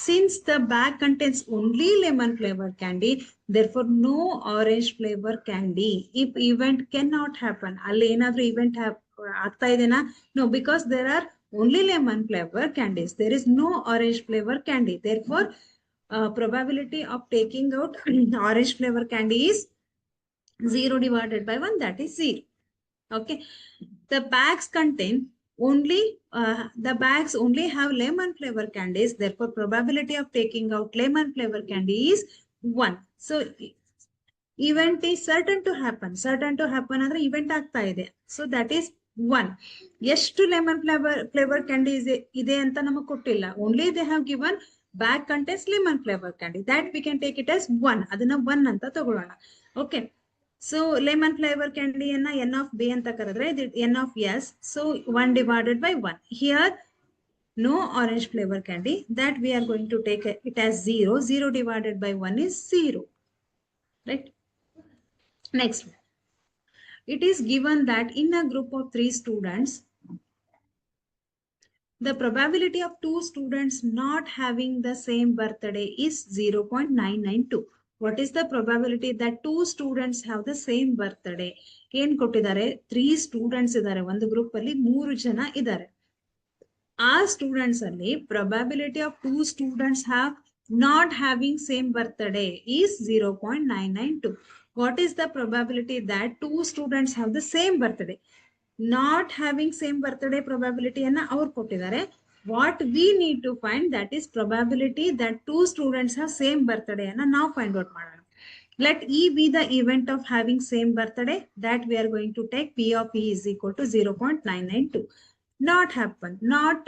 Since the bag contains only lemon flavor candy, therefore no orange flavor candy. If event cannot happen, ಅಲ್ಲಿ ಏನಾದರೂ event ಆಗ್ತಾ ಇದೆನಾ? No, because there are only lemon flavor candies. There is no orange flavor candy. Therefore, probability of taking out orange flavor candy is 0 divided by 1, that is 0. Okay. The bags contain only, the bags only have lemon flavor candies. Therefore, probability of taking out lemon flavor candy is 1. So, event is certain to happen. Certain to happen ಅಂದ್ರೆ event ಆಗ್ತಾ ಇದೆ. So, that is 1. ಎಷ್ಟು lemon flavour candy ಇದೆ ಅಂತ ನಮಗೆ ಕೊಟ್ಟಿಲ್ಲ. Only they have given bag contents lemon flavour candy. That we can take it as 1. ಅದನ್ನ 1 ಅಂತ ತಗೊಳ್ಳೋಣ. ಓಕೆ. ಸೊ ಲೆಮನ್ ಫ್ಲೇವರ್ ಕ್ಯಾಂಡಿಯನ್ನ N of B ಅಂತ ಕರೆದ್ರೆ ಇದು N of S. So 1 divided by 1. Here no orange flavor candy. That we are going to take it as 0. 0 divided by 1 is 0. Right? Next one. It is given that in a group of 3 students, the probability of 2 students not having the same birthday is 0.992. What is the probability that 2 students have the same birthday? ಏನ್ ಕೊಟ್ಟಿದ್ದಾರೆ? 3 students ಇದ್ದಾರೆ. ಒಂದು group ಅಲ್ಲಿ 3 ಜನ ಇದ್ದಾರೆ. ಆ students ಅಲ್ಲಿ probability of 2 students have not having same birthday is 0.992. What is the probability that 2 students have the same birthday? Not having same birthday probability ಅನ್ನ ಅವ್ರು ಕೊಟ್ಟಿದ್ದಾರೆ. What we need to find, that is probability that 2 students have same birthday ಅನ್ನ ನಾವು find out ಮಾಡೋಣ. Let E be the event of having same birthday. That we are going to take P of E is equal to 0.992. Not happen. Not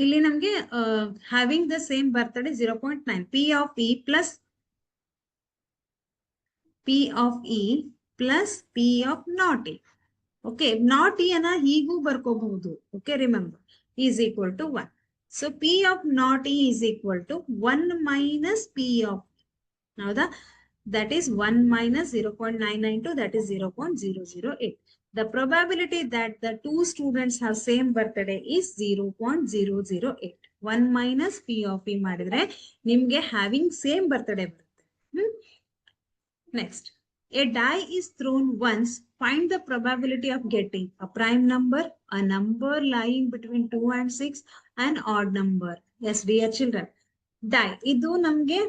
ಇಲ್ಲಿ ನಮಗೆ having the same birthday 0.9. P of E plus P of E plus P of not A. Okay, not A ಅನ್ನ ಹೀಗೂ ಬರ್ಕೋಬಹುದು. Okay, remember, is equal to 1. So P of not A is equal to 1 minus P of. Now that is 1 minus 0.992, that is 0.008. The probability that the two students have same birthday is 0.008. 1 minus P of P ಮಾಡಿದ್ರೆ ನಿಮ್ಗೆ having same birthday ಬರುತ್ತೆ. Next, a die is thrown once. Find the probability of getting a prime number, a number lying between 2 and 6, an odd number. Yes, dear children. Die ಇದು ನಮ್ಗೆ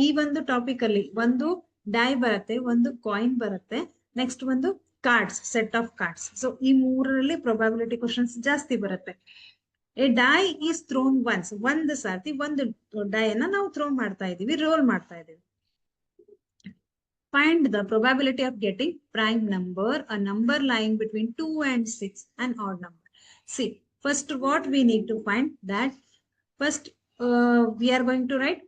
ಈ ಒಂದು topic ಅಲ್ಲಿ ಒಂದು dye ಬರುತ್ತೆ, ಒಂದು coin ಬರುತ್ತೆ, ನೆಕ್ಸ್ಟ್ ಒಂದು cards, set of cards. So ಈ ಮೂರರಲ್ಲಿ ಪ್ರೊಬಾಬಿಲಿಟಿ ಕ್ವಶನ್ಸ್ ಜಾಸ್ತಿ ಬರುತ್ತೆ. A die is thrown once, ಒಂದು ಸಾರ್ತಿ ಒಂದು ಡೈ ಅನ್ನ ನಾವು ಥ್ರೋ ಮಾಡ್ತಾ ಇದೀವಿ, ರೋಲ್ ಮಾಡ್ತಾ ಇದೀವಿ. Find the probability of getting prime number, a number lying between 2 and 6, an odd number. See, first what we need to find that first we are going to write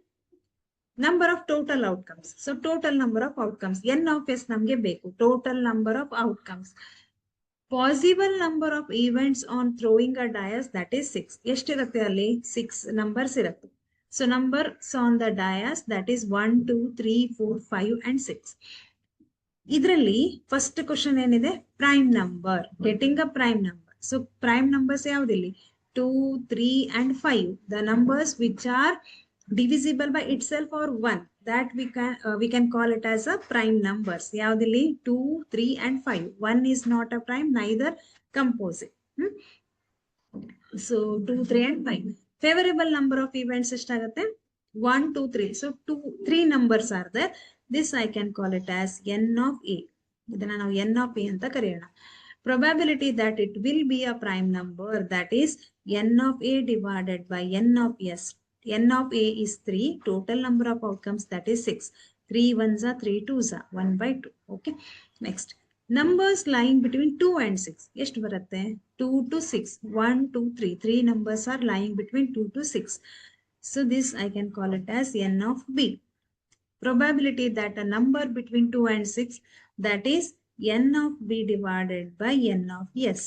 number of total outcomes. So total number of outcomes, n of s namge beku, total number of outcomes. Possible number of events on throwing a dice, that is 6. ಎಷ್ಟಿರುತ್ತೆ ಅಲ್ಲಿ 6 numbers ಇರುತ್ತೆ. So numbers on the dice, that is 1, 2, 3, 4, 5 and 6. ಇದರಲ್ಲಿ first question ಏನಿದೆ, prime number, getting a prime number. So prime numbers ಯಾವ್ದಿಲ್ಲಿ 2, 3 and 5. The numbers which are divisible by itself or 1, that we can call it as a prime numbers. ಯಾವ್ದಿಲ್ಲಿ 2, 3 and 5. 1 is not a prime, neither composite. So 2, 3 and 5. Favorable number of events ಎಷ್ಟಾಗುತ್ತೆ 1, 2, 3. So 3 numbers are there. This I can call it as n of A. ಇದನ್ನ ನಾವು n of A ಅಂತ ಕರೆಯೋಣ. Probability that it will be a prime number, that is n of A divided by n of S. n of A is 3. Total number of outcomes, that is 6. 3 ones are 3 twos are 1 by 2. Okay. Next, numbers lying between 2 and 6. ಎಷ್ಟು ಬರುತ್ತೆ 2 to 6. 1, 2, 3. 3 numbers are lying between 2 to 6. So this I can call it as n of B. Probability that a number between 2 and 6, that is n of B divided by n of S.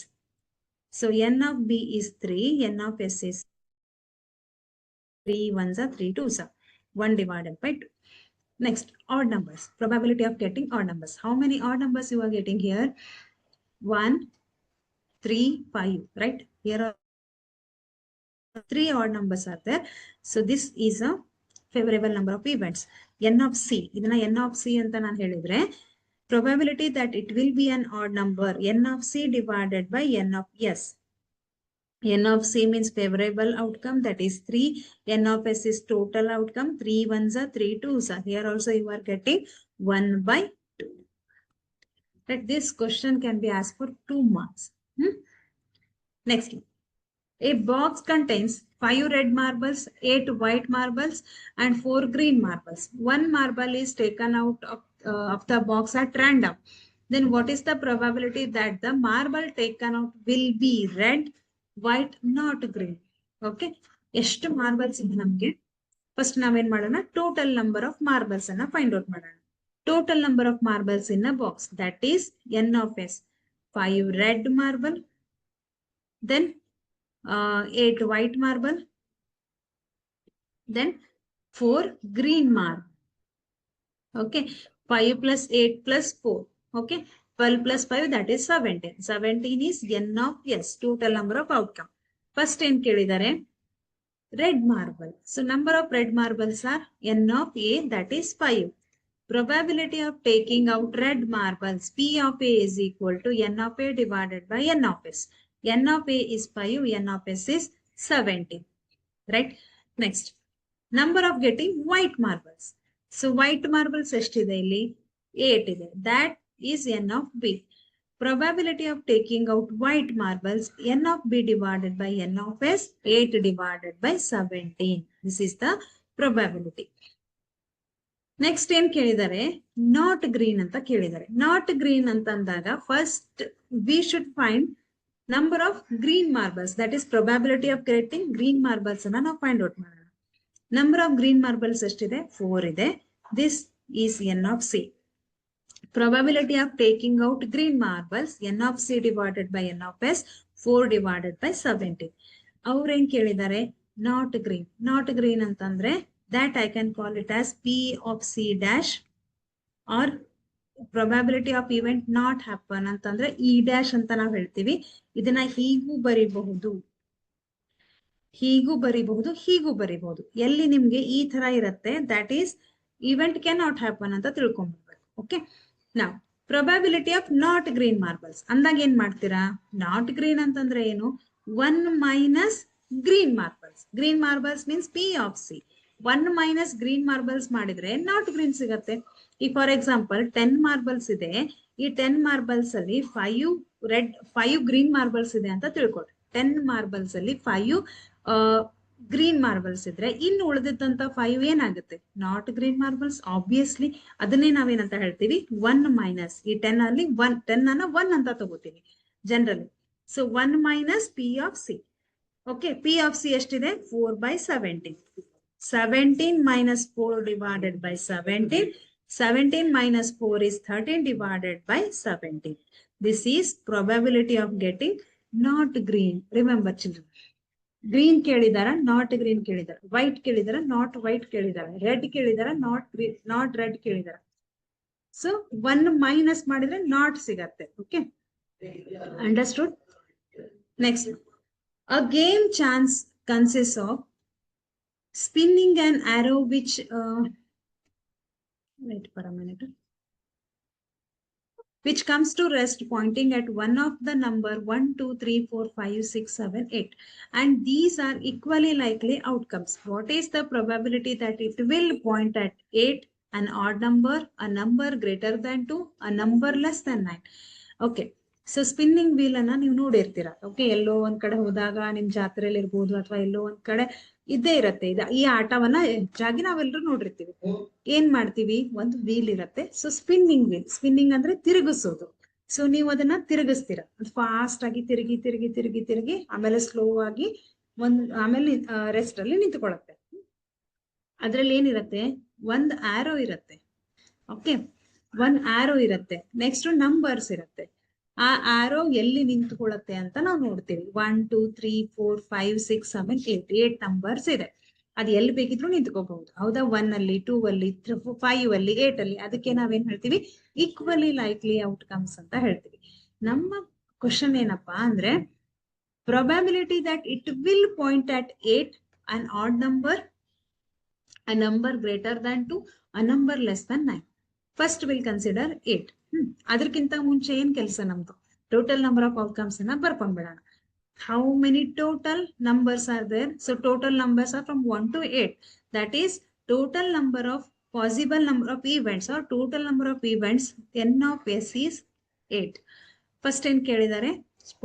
So n of B is 3, n of S is 3 ones are 3 twos are 1 divided by 2. Next, odd numbers. Probability of getting odd numbers. How many odd numbers you are getting here? 1, 3, 5, right? Here are 3 odd numbers are there. So this is a favorable number of events. n of C. ಇದನ್ನ n of C ಅಂತ ನಾನು ಹೇಳಿದ್ರೆ, probability that it will be an odd number, n of C divided by n of S. n of C means favorable outcome, that is 3. n of S is total outcome, 3 ones are 3 twos are. Here also you are getting 1 by 2. Right? This question can be asked for 2 marks. Next, a box contains 5 red marbles, 8 white marbles and 4 green marbles. 1 marble is taken out of the box at random. Then what is the probability that the marble taken out will be red, white, not green? Okay. ಎಷ್ಟು marbles ಇದೆ ನಮಗೆ? First ನಾವೇನ್ ಮಾಡೋಣ, total number of marbles ಅನ್ನ find out ಮಾಡೋಣ. Total number of marbles in a box, that is n of S. 5 red marble, then 8 white marble, then 4 green marble. Okay, 5 plus 8 plus 4. Okay, 12 plus 5, that is 17. 17 is n of S, total number of outcome. First in ಕೇಳಿದರೆ red marble. So number of red marbles are n of A, that is 5. Probability of taking out red marbles, P of A is equal to n of A divided by n of S. n of A is 5, n of S is 17. Right? Next, number of getting white marbles. So white marbles ಎಷ್ಟಿದೆ ಇಲ್ಲಿ 8 ಇದೆ. That is n of B. Probability of taking out white marbles, n of B divided by n of S, 8 divided by 17. This is the probability. Next ಏನ್ ಕೇಳಿದರೆ not green ಅಂತ ಕೇಳಿದರೆ. Not green ಅಂತ ಅಂದಾಗ first we should find number of green marbles, that is probability of getting green marbles ಅನ್ನ ನಾವು find out ಮಾಡೋಣ. Number of green marbles ಎಷ್ಟಿದೆ 4 ಇದೆ. This is n of C. Probability of taking out green marbles, n of c divided by n of s, 4 divided by 17. ಅವ್ರೇನ್ ಕೇಳಿದ್ದಾರೆ, not green. Not green ಅಂತಂದ್ರೆ that I can call it as P of C dash, or probability of event not happen ಅಂತಂದ್ರೆ E dash ಅಂತ ನಾವು ಹೇಳ್ತೀವಿ. ಇದನ್ನ ಹೀಗೂ ಬರಿಬಹುದು, ಹೀಗೂ ಬರಿಬಹುದು, ಹೀಗೂ ಬರಿಬಹುದು. ಎಲ್ಲಿ ನಿಮ್ಗೆ ಈ ತರ ಇರುತ್ತೆ, that is event can not happen ಅಂತ ತಿಳ್ಕೊಂಡ್ಬಿಡ್ಬೇಕು. ಓಕೆ, ನಾವು probability of not green marbles ಅಂದಾಗ ಏನ್ ಮಾಡ್ತೀರಾ, ನಾಟ್ ಗ್ರೀನ್ ಅಂತಂದ್ರೆ ಏನು, 1 minus green marbles. Green marbles means P of C. 1 minus green marbles ಮಾಡಿದ್ರೆ ನಾಟ್ ಗ್ರೀನ್ ಸಿಗತ್ತೆ. ಈ ಫಾರ್ ಎಕ್ಸಾಂಪಲ್ 10 ಮಾರ್ಬಲ್ಸ್ ಇದೆ, ಈ 10 ಮಾರ್ಬಲ್ಸ್ ಅಲ್ಲಿ 5 ಗ್ರೀನ್ ಮಾರ್ಬಲ್ಸ್ ಇದೆ ಅಂತ ತಿಳ್ಕೊಳ್ರಿ. 10 ಮಾರ್ಬಲ್ಸ್ ಅಲ್ಲಿ 5 ಗ್ರೀನ್ ಮಾರ್ಬಲ್ಸ್ ಇದ್ರೆ ಇನ್ನು ಉಳಿದಿದ್ದಂತ 5 ಏನಾಗುತ್ತೆ, ನಾಟ್ ಗ್ರೀನ್ ಮಾರ್ಬಲ್ಸ್. ಆಬ್ವಿಯಸ್ಲಿ ಅದನ್ನೇ ನಾವೇನಂತ ಹೇಳ್ತೀವಿ, 1 ಮೈನಸ್ ಈ 10 ಅಲ್ಲಿ 10 ಅನ್ನ 1 ಅಂತ ತಗೋತೀವಿ generally. So 1 minus P of C. Okay, P of C ಎಷ್ಟಿದೆ, 4/17. 17 minus 4 divided by 17. 17 minus 4 is 13 divided by 17. This is probability of getting not green. Remember children, green ಕೇಳಿದಾರ, ನಾಟ್ ಗ್ರೀನ್ ಕೇಳಿದಾರ, ವೈಟ್ ಕೇಳಿದಾರ, not white ಕೇಳಿದಾರ, red ಕೇಳಿದಾರ, not green, not red ಕೇಳಿದಾರ. So 1 minus ಮಾಡಿದ್ರೆ not ಸಿಗತ್ತೆ. Okay, understood. Next, a game chance consists of spinning an arrow which wait for a minute, which comes to rest pointing at one of the number 1, 2, 3, 4, 5, 6, 7, 8, and these are equally likely outcomes. What is the probability that it will point at 8, an odd number, a number greater than 2, a number less than 9? Okay, so spinning wheel ಅನ್ನ ನೀವು ನೋಡಿರ್ತೀರಾ. Okay, ಎಲ್ಲೋ ಒಂದ್ ಕಡೆ ಹೋದಾಗ ನಿಮ್ ಜಾತ್ರೆಯಲ್ಲಿ ಇರ್ಬೋದು, ಅಥವಾ ಎಲ್ಲೋ ಒಂದ್ ಕಡೆ ಇದ್ದೇ ಇರತ್ತೆ. ಈ ಆಟವನ್ನ ಹೆಚ್ಚಾಗಿ ನಾವೆಲ್ಲರೂ ನೋಡಿರ್ತೀವಿ. ಏನ್ ಮಾಡ್ತೀವಿ, ಒಂದು ವೀಲ್ ಇರತ್ತೆ. ಸೊ ಸ್ಪಿನ್ನಿಂಗ್ ವೀಲ್, ಸ್ಪಿನ್ನಿಂಗ್ ಅಂದ್ರೆ ತಿರುಗಿಸೋದು. ಸೊ ನೀವು ಅದನ್ನ ತಿರುಗಿಸ್ತೀರಾ, ಫಾಸ್ಟ್ ಆಗಿ ತಿರುಗಿ ತಿರುಗಿ ತಿರುಗಿ ತಿರುಗಿ ಆಮೇಲೆ ಸ್ಲೋ ಆಗಿ ಆಮೇಲೆ ರೆಸ್ಟ್ ಅಲ್ಲಿ ನಿಂತ್ಕೊಳ್ಳುತ್ತೆ. ಅದ್ರಲ್ಲಿ ಏನಿರತ್ತೆ, ಒಂದ್ ಆರೋ ಇರತ್ತೆ. ಓಕೆ, ಒಂದ್ ಆರೋ ಇರತ್ತೆ, ನೆಕ್ಸ್ಟ್ ನಂಬರ್ಸ್ ಇರತ್ತೆ. ಆ ಆರೋ ಎಲ್ಲಿ ನಿಂತ್ಕೊಳ್ಳುತ್ತೆ ಅಂತ ನಾವು ನೋಡ್ತೀವಿ. 1, 2, 3, 4, 5, 6, 7, 8 ನಂಬರ್ಸ್ ಇದೆ. ಅದು ಎಲ್ಲಿ ಬೇಕಿದ್ರು ನಿಂತ್ಕೋಬಹುದು. ಹೌದಾ, 1 ಅಲ್ಲಿ, 2 ಅಲ್ಲಿ, 5 ಅಲ್ಲಿ, 8 ಅಲ್ಲಿ. ಅದಕ್ಕೆ ನಾವೇನ್ ಹೇಳ್ತೀವಿ, ಈಕ್ವಲಿ ಲೈಕ್ಲಿ ಔಟ್ಕಮ್ಸ್ ಅಂತ ಹೇಳ್ತೀವಿ. ನಮ್ಮ ಕ್ವಶನ್ ಏನಪ್ಪಾ ಅಂದ್ರೆ, probability that it will point at 8, an odd number, a number greater than 2, a number less than 9. First will consider 8. ಅದಕ್ಕಿಂತ ಮುಂಚೆ ಏನ್ ಕೆಲಸ ನಮ್ದು, ಟೋಟಲ್ ನಂಬರ್ ಆಫ್ ಔಟ್ಕಮ್ಸ್ ಅನ್ನ ಬರ್ಕೊಂಡ್ಬಿಡೋಣ. How many total numbers are there? So total numbers are from 1 to 8. That is total number of possible number of events, or total number of events n of s is 8. First ಏನ್ ಕೇಳಿದ್ದಾರೆ,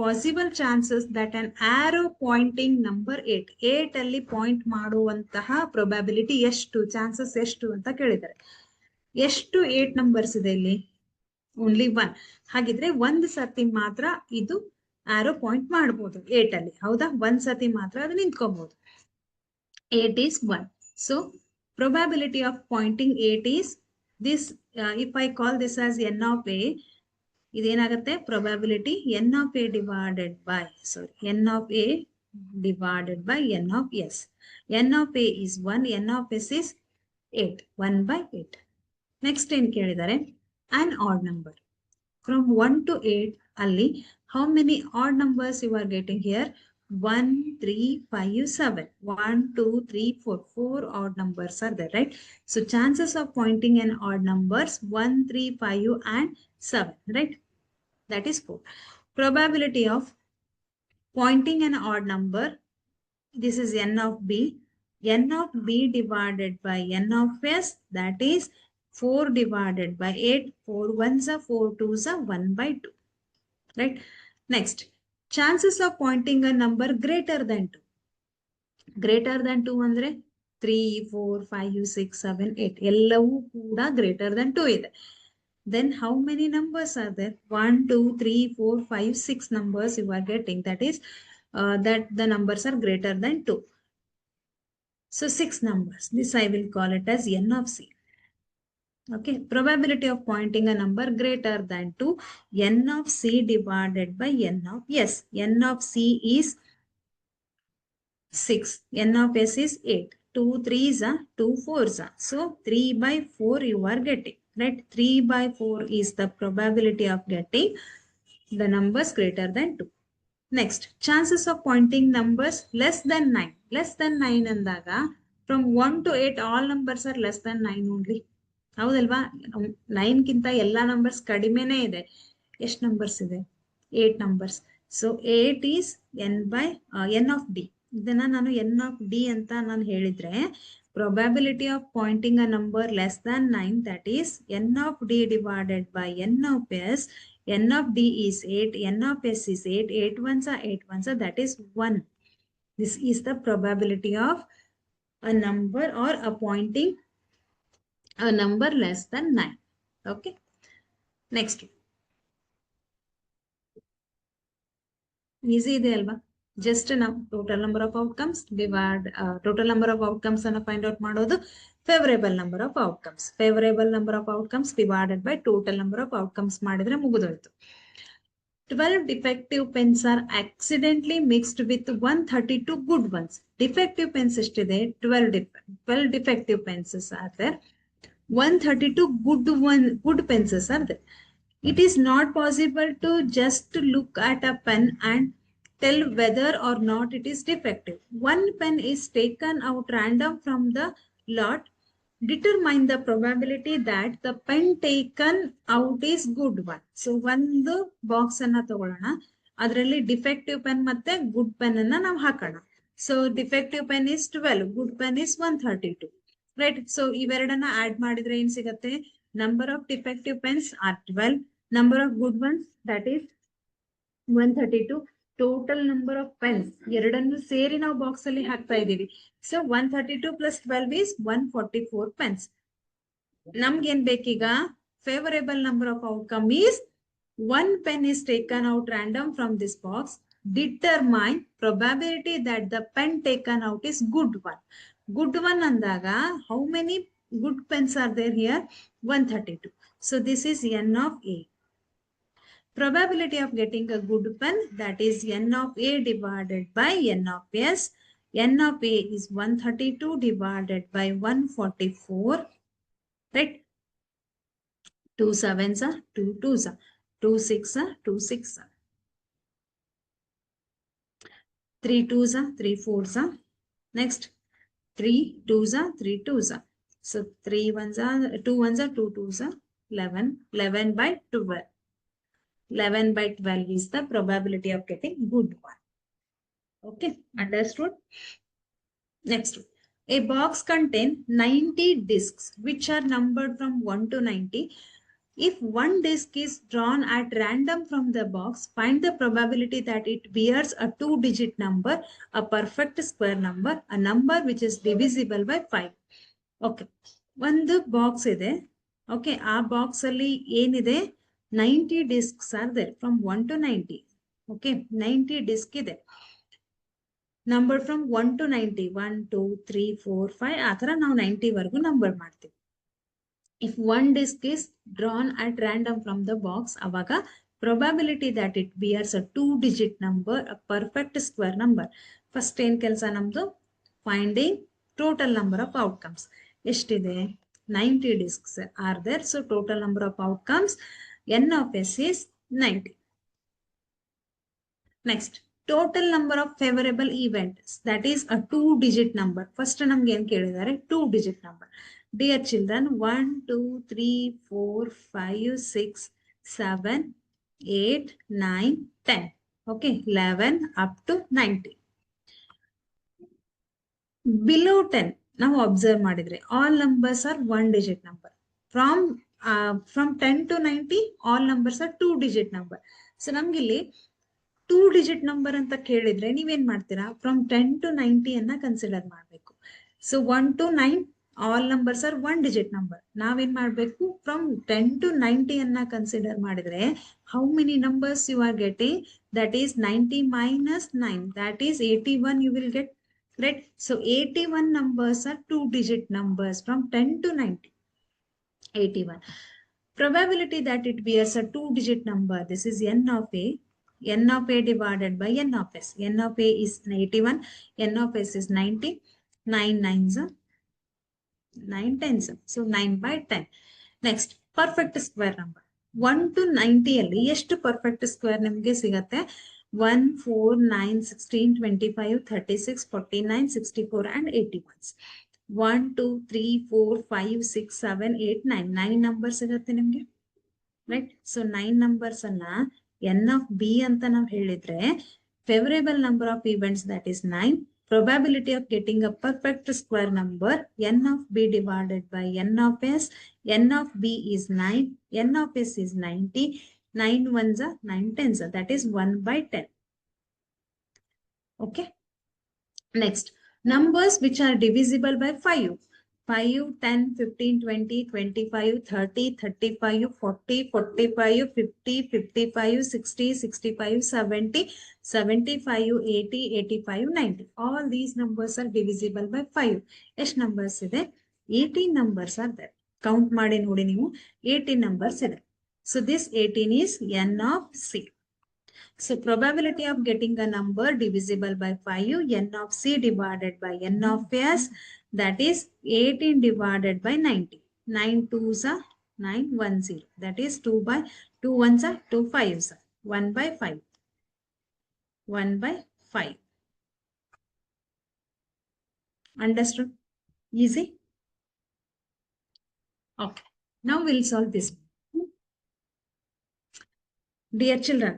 possible chances that an arrow pointing number 8 ಅಲ್ಲಿ point ಮಾಡುವಂತಹ probability ಎಷ್ಟು, chances ಎಷ್ಟು ಅಂತ ಕೇಳಿದ್ದಾರೆ. ಎಷ್ಟು 8 numbers ಇದೆ ಇಲ್ಲಿ? ಓನ್ಲಿ 1. ಹಾಗಿದ್ರೆ ಒಂದ್ ಸತಿ ಮಾತ್ರ ಇದು ಆರೋ ಪಾಯಿಂಟ್ ಮಾಡಬಹುದು 8 ಅಲ್ಲಿ. ಹೌದಾ, ಒಂದ್ ಸತಿ ಮಾತ್ರ ಅದು ನಿಂತ್ಕೋಬಹುದು. 8 is 1. So probability of pointing 8 is this. If I call this as n of a, ಇದೇನಾಗುತ್ತೆ, probability n of a divided by, n of a divided by n of s. n of a is 1, n of s is 8, 1/8. Next ಏನ್ ಕೇಳಿದ್ದಾರೆ, an odd number from 1 to 8 ಅಲ್ಲಿ how many odd numbers you are getting here? 1, 3, 5, 7. 1, 2, 3, 4. 4 odd numbers are there, right? So chances of pointing an odd numbers 1, 3, 5 and 7, right? That is 4. Probability of pointing an odd number, this is n of b. n of b divided by n of s, that is 4 divided by 8. 4 1s are 4 2s are 1/2. Right? Next, chances of pointing a number greater than 2. Greater than 2 ಅಂದ್ರೆ 3, 4, 5, 6, 7, 8 ಎಲ್ಲವೂ ಕೂಡ greater than 2 ಇದೆ. Then how many numbers are there? 1, 2, 3, 4, 5, 6 numbers you are getting. That is that the numbers are greater than 2. So 6 numbers. This I will call it as n of c. Okay, probability of pointing a number greater than 2, n of c divided by n of s. N of c is 6, n of s is 8. 2 3s are 2 4s are. So 3 by 4 you are getting, right? 3 by 4 is the probability of getting the numbers greater than 2. Next, chances of pointing numbers less than 9. Less than 9 andaga, from 1 to 8 all numbers are less than 9 only. ಹೌದಲ್ವಾ? 9 ಗಿಂತ ಎಲ್ಲ numbers ಕಡಿಮೆನೇ ಇದೆ. ಎಷ್ಟು numbers ಇದೆ? 8 numbers. So 8 is N by N of D. ಇದನ್ನ ನಾನು N of D ಅಂತ ನಾನು ಹೇಳಿದ್ರೆ, probability of pointing a number less than 9, that is n of d divided by n of s. N of d is 8, n of s is 8, 8 ones are 8 ones are, that is 1. This is the probability of a number or a pointing a number less than 9. Okay. Next. Easy ಇದೆ ಅಲ್ವಾ? Just now total number of outcomes divide total number of outcomes ಅನ್ನು find out ಮಾಡೋದು, favorable number of outcomes. Favorable number of outcomes divided by total number of outcomes ಮಾಡಿದ್ರೆ ಮುಗಿದೋಯ್ತು. 12 defective pens are accidentally mixed with 132 good ones. Defective pens ಎಷ್ಟಿದೆ? 12 defective pens are there. 132 good pens are there. It is not possible to just look at a pen and tell whether or not it is defective. One pen is taken out random from the lot. Determine the probability that the pen taken out is good one. So ಒಂದು box ಅನ್ನ ತಗೊಳ್ಳೋಣ, ಅದರಲ್ಲಿ defective pen ಮತ್ತೆ good pen ಅನ್ನ ನಾವು ಹಾಕೋಣ. So defective pen is 12, good pen is 132, right? So ಇವೆರಡನ್ನ add ಮಾಡಿದ್ರೆ ಏನ್ ಸಿಗತ್ತೆ? Number of defective pens are 12, number of good ones that is 132, total number of pens ಎರಡನ್ನು ಸೇರಿ ನಾವು ಬಾಕ್ಸ್ ಅಲ್ಲಿ ಹಾಕ್ತಾ ಇದೀವಿ. So 132 plus 12 is 144 pens. ನಮ್ಗೆ ಏನ್ ಬೇಕೀಗ? favorable number of outcome is one pen is taken out random from this box. Determine probability that the pen taken out is good one. Good one ಅಂದಾಗ how many good pens are there here? 132. So this is n of a. Probability of getting a good pen, that is n of a divided by n of s. N of a is 132 divided by 144, right? 2 7s are 2 2s are 2 6 are 2 6 are 3 2s are 3 4s are. Next 3 2s are 3 2s are. So 3 1s are 2 1s are 2 2s are 11. 11 by 12. 11 by 12 is the probability of getting good one. Okay, understood? Next, a box contains 90 discs which are numbered from 1 to 90. If one disc is drawn at random from the box, find the probability that it bears a 2-digit number, a perfect square number, a number which is divisible by 5. Okay, ಒಂದು box ಇದೆ. Okay, ಆ box ಅಲ್ಲಿ ಏನಿದೆ? 90 discs are there from 1 to 90. Okay, 90 disc ಇದೆ. Number from 1 to 90. 1 2 3 4 5 ಆ ತರ ನಾವು 90 ವರೆಗೂ ನಂಬರ್ ಮಾಡ್ತೀವಿ. If one disc is drawn at random from the box, ಅವಾಗ probability that it bears a 2-digit number, a perfect square number. First ಏನ್ ಕೆಲಸ ನಮ್ದು? Finding total number of outcomes. ಎಷ್ಟಿದೆ? 90 discs are there. So total number of outcomes n of s is 90. Next, total number of favorable events, that is a 2-digit number. First ನಮ್ಗೆ ಏನ್ ಕೇಳಿದ್ದಾರೆ? 2-digit number. Dear children, 1 2 3 4 5 6 7 8 9 10. Okay, 11 up to 90. Below 10 ನಾವು observe ಮಾಡಿದ್ರೆ all numbers are 1-digit number. From 10 to 90 all numbers are 2-digit number. So ನಮ್ಗಿಲ್ಲಿ 2-digit number ಅಂತ ಕೇಳಿದ್ರೆ ನೀವೇನ್ ಮಾಡ್ತೀರಾ? From 10 to 90 ಅನ್ನ ಕನ್ಸಿಡರ್ ಮಾಡಬೇಕು. So 1 to 9 all numbers are 1-digit number. ನಾವೇನ್ ಮಾಡಬೇಕು? From 10 to 90 ಅನ್ನ ಕನ್ಸಿಡರ್ ಮಾಡಿದ್ರೆ how many numbers you are getting? That is 90 minus 9, that is 81 you will get, right? So 81 numbers are 2-digit numbers from 10 to 90. 81. Probability that it bears a two-digit number. This is n of a. N of a divided by n of s. N of a is 81. N of s is 90. 9 nines are 9 tens. So 9 by 10. Next, perfect square number. 1 to 90 ಅಲ್ಲಿ ಎಷ್ಟು perfect square ನಿಮಗೆ ಸಿಗತ್ತೆ? 1, 4, 9, 16, 25, 36, 49, 64 and 81. 1, 2, 3, 4, 5, 6, 7, 8, 9. 9 numbers ಇರುತ್ತೆ ನಿಮಗೆ. Right. So 9 numbers ಅನ್ನ n of b ಅಂತ ನಾವು ಹೇಳಿದ್ರೆ favorable number of events that is 9. Probability of getting a perfect square number n of b divided by n of s. N of b is 9. N of s is 90. 9 ones are 9 tens. That is 1 by 10. Okay. Next, numbers which are divisible by 5. 5, 10, 15, 20, 25, 30, 35, 40, 45, 50, 55, 60, 65, 70, 75, 80, 85, 90. All these numbers are divisible by 5. ಎಷ್ಟು numbers ಇದೆ? 18 numbers are there. Count ಮಾಡಿ ನೋಡಿ ನೀವು. 18 numbers ಇದೆ. So this 18 is n of c. So probability of getting a number divisible by 5, n of c divided by n of s, that is 18 divided by 90. 9 2s are 9, 1 0. That is 2 by 2 1s are 2 5s. 1 by 5. 1 by 5. Understood? Easy? Okay. Now we'll solve this. Dear children,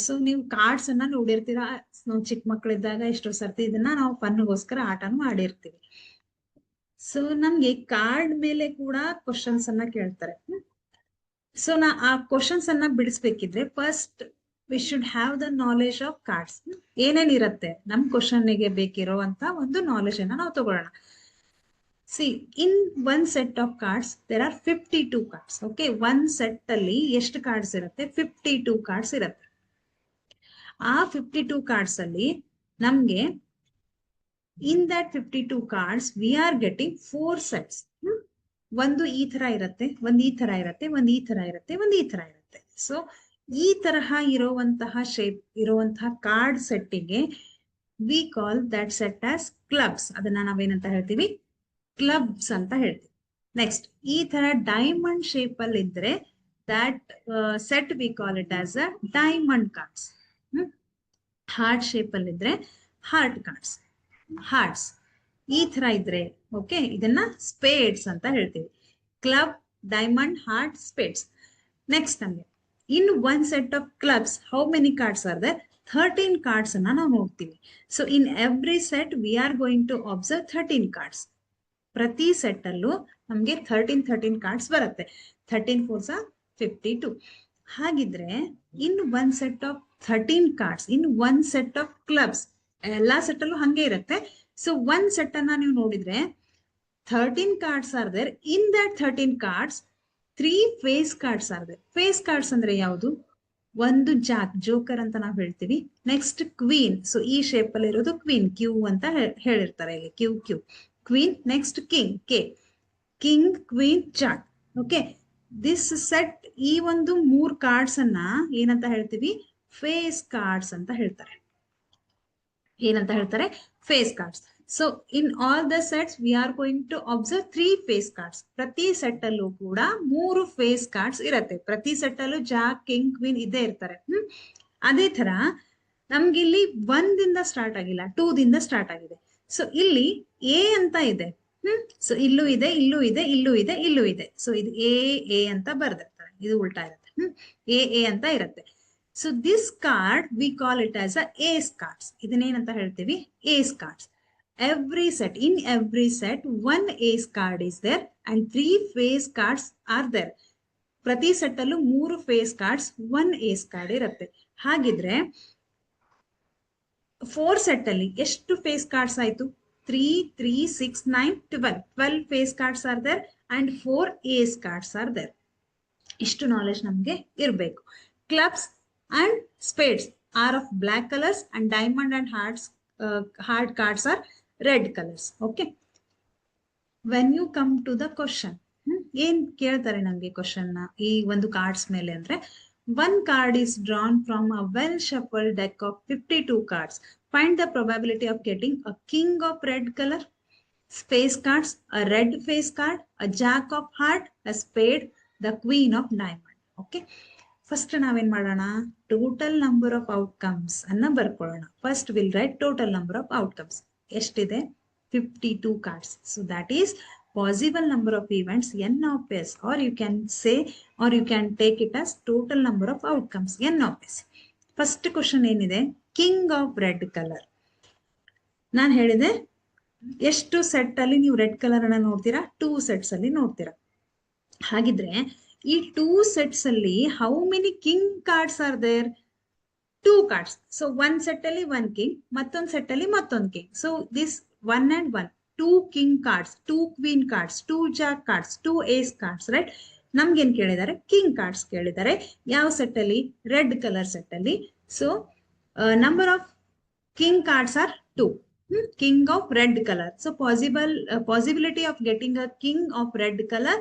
so ನೀವು cards ಅನ್ನ ನೋಡಿರ್ತೀರಾ. ನಾವು ಚಿಕ್ಕ ಮಕ್ಕಳಿದ್ದಾಗ ಎಷ್ಟೋ ಸರ್ತಿ ಇದನ್ನ ನಾವು ಫನ್ಗೋಸ್ಕರ ಆಟನು ಆಡಿರ್ತೀವಿ. So ನಮ್ಗೆ ಕಾರ್ಡ್ ಮೇಲೆ ಕೂಡ ಕ್ವಶನ್ಸ್ ಅನ್ನ ಕೇಳ್ತಾರೆ. ಸೊ ಆ ಕ್ವಶನ್ಸ್ ಅನ್ನ ಬಿಡಿಸ್ಬೇಕಿದ್ರೆ first we should have the knowledge of cards. ಏನೇನಿರುತ್ತೆ ನಮ್ ಕ್ವಶನ್ಗೆ ಬೇಕಿರುವಂತ ಒಂದು ನಾಲೆಜ್ ಅನ್ನ ನಾವು ತಗೊಳ್ಳೋಣ. See, in one set of cards, there are 52 cards. Okay, one set ಅಲ್ಲಿ ಎಷ್ಟು cards ಇರುತ್ತೆ? 52 cards ಇರುತ್ತೆ. ಆ 52 cards ಅಲ್ಲಿ ನಮ್ಗೆ in that 52 cards, we are getting 4 sets. ಒಂದು ಈ ತರ ಇರುತ್ತೆ, ಒಂದು ಈ ತರ ಇರುತ್ತೆ, ಒಂದು ಈ ತರ ಇರುತ್ತೆ, ಒಂದು ಈ ತರ ಇರುತ್ತೆ. ಸೊ ಈ ತರಹ ಇರುವಂತಹ ಶೇಪ್ ಇರುವಂತಹ card ಸೆಟ್ಟಿಗೆ we call that set as clubs. ಅದನ್ನ ನಾವೇನಂತ ಹೇಳ್ತೀವಿ? ಕ್ಲಬ್ಸ್ ಅಂತ ಹೇಳ್ತೀವಿ. ನೆಕ್ಸ್ಟ್, ಈ ತರ ಡೈಮಂಡ್ ಶೇಪ್ ಅಲ್ಲಿ ಇದ್ರೆ that set V call it as a diamond cards. Heart shape ಅಲ್ಲಿ ಇದ್ರೆ ಹಾರ್ಟ್ ಕಾರ್ಡ್ಸ್, ಹಾರ್ಟ್ಸ್. ಈ ತರ ಇದ್ರೆ ಓಕೆ, ಇದನ್ನ ಸ್ಪೇಡ್ಸ್ ಅಂತ ಹೇಳ್ತೀವಿ. Club, diamond, heart, spades. Next ನಮಗೆ in one set of clubs how many cards are there? 13 cards ಅನ್ನ ನಾವು ನೋಡ್ತೀವಿ. So in every set we are going to observe 13 cards. ಪ್ರತಿ ಸೆಟ್ ಅಲ್ಲೂ ನಮ್ಗೆ 13 ಕಾರ್ಡ್ಸ್ ಬರುತ್ತೆ. 13 4s are 52. ಹಾಗಿದ್ರೆ ಇನ್ one set of 13 cards, in one set of clubs, ಎಲ್ಲಾ set ಅಲ್ಲೂ ಹಂಗೆ ಇರುತ್ತೆ. ಸೊ ಒನ್ ಸೆಟ್ ಅನ್ನ ನೀವು ನೋಡಿದ್ರೆ 13 cards are there. In that 13 cards 3 face cards are there. Face cards ಅಂದ್ರೆ ಯಾವುದು? ಒಂದು ಜೋಕರ್ ಅಂತ ನಾವು ಹೇಳ್ತೀವಿ. Next queen. ಸೊ ಈ ಶೇಪ್ ಅಲ್ಲಿ ಇರೋದು ಕ್ವೀನ್, ಕ್ಯೂ ಅಂತ ಹೇಳಿರ್ತಾರೆ ಇಲ್ಲಿ, Q Q queen. Next king, K. King, queen, jack. Okay, this set, ಈ ಒಂದು 3 ಕಾರ್ಡ್ಸ್ ಅನ್ನ ಏನಂತ ಹೇಳ್ತೀವಿ? ಫೇಸ್ ಕಾರ್ಡ್ಸ್ ಅಂತ ಹೇಳ್ತಾರೆ. ಏನಂತ ಹೇಳ್ತಾರೆ? Face cards. So in all the sets we are going to observe 3 face cards. ಪ್ರತಿ ಸೆಟ್ ಅಲ್ಲೂ ಕೂಡ 3 ಫೇಸ್ ಕಾರ್ಡ್ಸ್ ಇರತ್ತೆ. ಪ್ರತಿ ಸೆಟ್ ಅಲ್ಲೂ ಜಾಕ್, ಕಿಂಗ್, ಕ್ವೀನ್ ಇದ್ದೇ ಇರ್ತಾರೆ. ಅದೇ ತರ ನಮ್ಗಿಲ್ಲಿ 1 ದಿಂದ ಸ್ಟಾರ್ಟ್ ಆಗಿಲ್ಲ, 2 ದಿಂದ ಸ್ಟಾರ್ಟ್ ಆಗಿದೆ. ಸೊ ಇಲ್ಲಿ ಎ ಅಂತ ಇದೆ. ಸೊ ಇಲ್ಲೂ ಇದೆ, ಇಲ್ಲೂ ಇದೆ, ಇಲ್ಲೂ ಇದೆ, ಇಲ್ಲೂ ಇದೆ. ಸೊ ಇದು ಎ ಅಂತ ಬರ್ದಿರ್ತಾರೆ. ಇದು ಉಲ್ಟಾ ಇರುತ್ತೆ. ಎ ಅಂತ ಇರುತ್ತೆ. So this card we call it as a ace cards. ಇದನ್ನೇನಂತ ಹೇಳ್ತೀವಿ? Ace cards. Every set, in every set 1 ace card is there and 3 face cards are there. ಪ್ರತಿ ಸೆಟ್ ಅಲ್ಲೂ 3 ಫೇಸ್ ಕಾರ್ಡ್ಸ್, 1 ಏಸ್ ಕಾರ್ಡ್ ಇರುತ್ತೆ. ಹಾಗಿದ್ರೆ 4 set ಅಲ್ಲಿ ಎಷ್ಟು face cards ಆಯ್ತು? 3, 3, 6, 9, 12. 12 face cards are there and 4 ace cards are there. ಇಷ್ಟು knowledge ನಮ್ಗೆ ಇರಬೇಕು. Clubs and spades are of black colours and diamond and heart cards are red colors. Okay, when you come to the question, ಏನ್ ಕೇಳ್ತಾರೆ ನಮ್ಗೆ question ನ ಈ ಒಂದು cards ಮೇಲೆ ಅಂದ್ರೆ, one card is drawn from a well shuffled deck of 52 cards. Find the probability of getting a king of red color, face cards, a red face card, a jack of heart, a spade, the queen of diamond. Okay. First ನಾವೇನ್ ಮಾಡೋಣ, total number of outcomes ಅನ್ನ ಬರ್ಕೊಳ್ಳೋಣ. First will write total number of outcomes. ಎಷ್ಟಿದೆ? 52 cards. So that is possible number of events n of s, or you can say, or you can take it as total number of outcomes n of s. First question ಏನಿದೆ, king of red colour. ನಾನು ಹೇಳಿದೆ ಎಷ್ಟು set ಅಲ್ಲಿ ನೀವು red colour ಅನ್ನ ನೋಡ್ತೀರಾ? 2 sets ಅಲ್ಲಿ ನೋಡ್ತೀರಾ. ಹಾಗಿದ್ರೆ ಈ 2 sets ಅಲ್ಲಿ how many king cards are there? 2 cards. So 1 set ಅಲ್ಲಿ 1 king, ಮತ್ತೊಂದು ಸೆಟ್ ಅಲ್ಲಿ ಮತ್ತೊಂದು king. So this 1 and 1, 2 king cards, 2 queen cards, 2 jack cards, 2 ace cards, right? ನಮ್ಗೇನ್ ಕೇಳಿದ್ದಾರೆ? ಕಿಂಗ್ ಕಾರ್ಡ್ಸ್ ಕೇಳಿದ್ದಾರೆ. ಯಾವ ಸೆಟ್ ಅಲ್ಲಿ? ರೆಡ್ ಕಲರ್ ಸೆಟ್ ಅಲ್ಲಿ. So number of king cards are 2. King of red color. So possibility of getting a king of red color,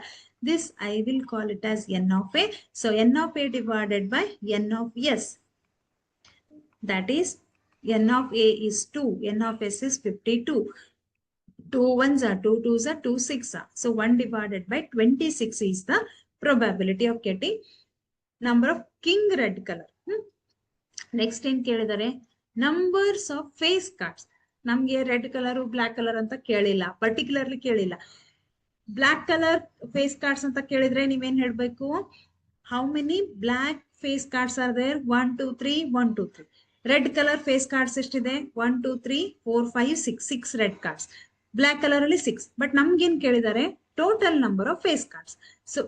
this I will call it as n of a. So n of a divided by n of s. That is n of a is 2. n of s is 52. 2 ones are 2 twos are 2 6 are. So 1 divided by 26 is the probability of getting number of king red color. Next ಏನ್ ಕೇಳಿದರೆ, numbers of face cards. ನಮ್ಗೆ red colour black colour ಅಂತ ಕೇಳಿಲ್ಲ, particularly ಕೇಳಿಲ್ಲ. Black colour face cards ಅಂತ ಕೇಳಿದ್ರೆ ನೀವೇನ್ ಹೇಳ್ಬೇಕು? How many black face cards are there? 1 2 3 1 2 3. Red colour face cards ಎಷ್ಟಿದೆ? 1 2 3 4 5 6 6 ರೆಡ್ ಕಾರ್ಡ್ಸ್. ಬ್ಲಾಕ್ ಕಲರ್ ಅಲ್ಲಿ 6. ಬಟ್ ನಮ್ಗೇನ್ ಕೇಳಿದ್ದಾರೆ? Total number of face cards. So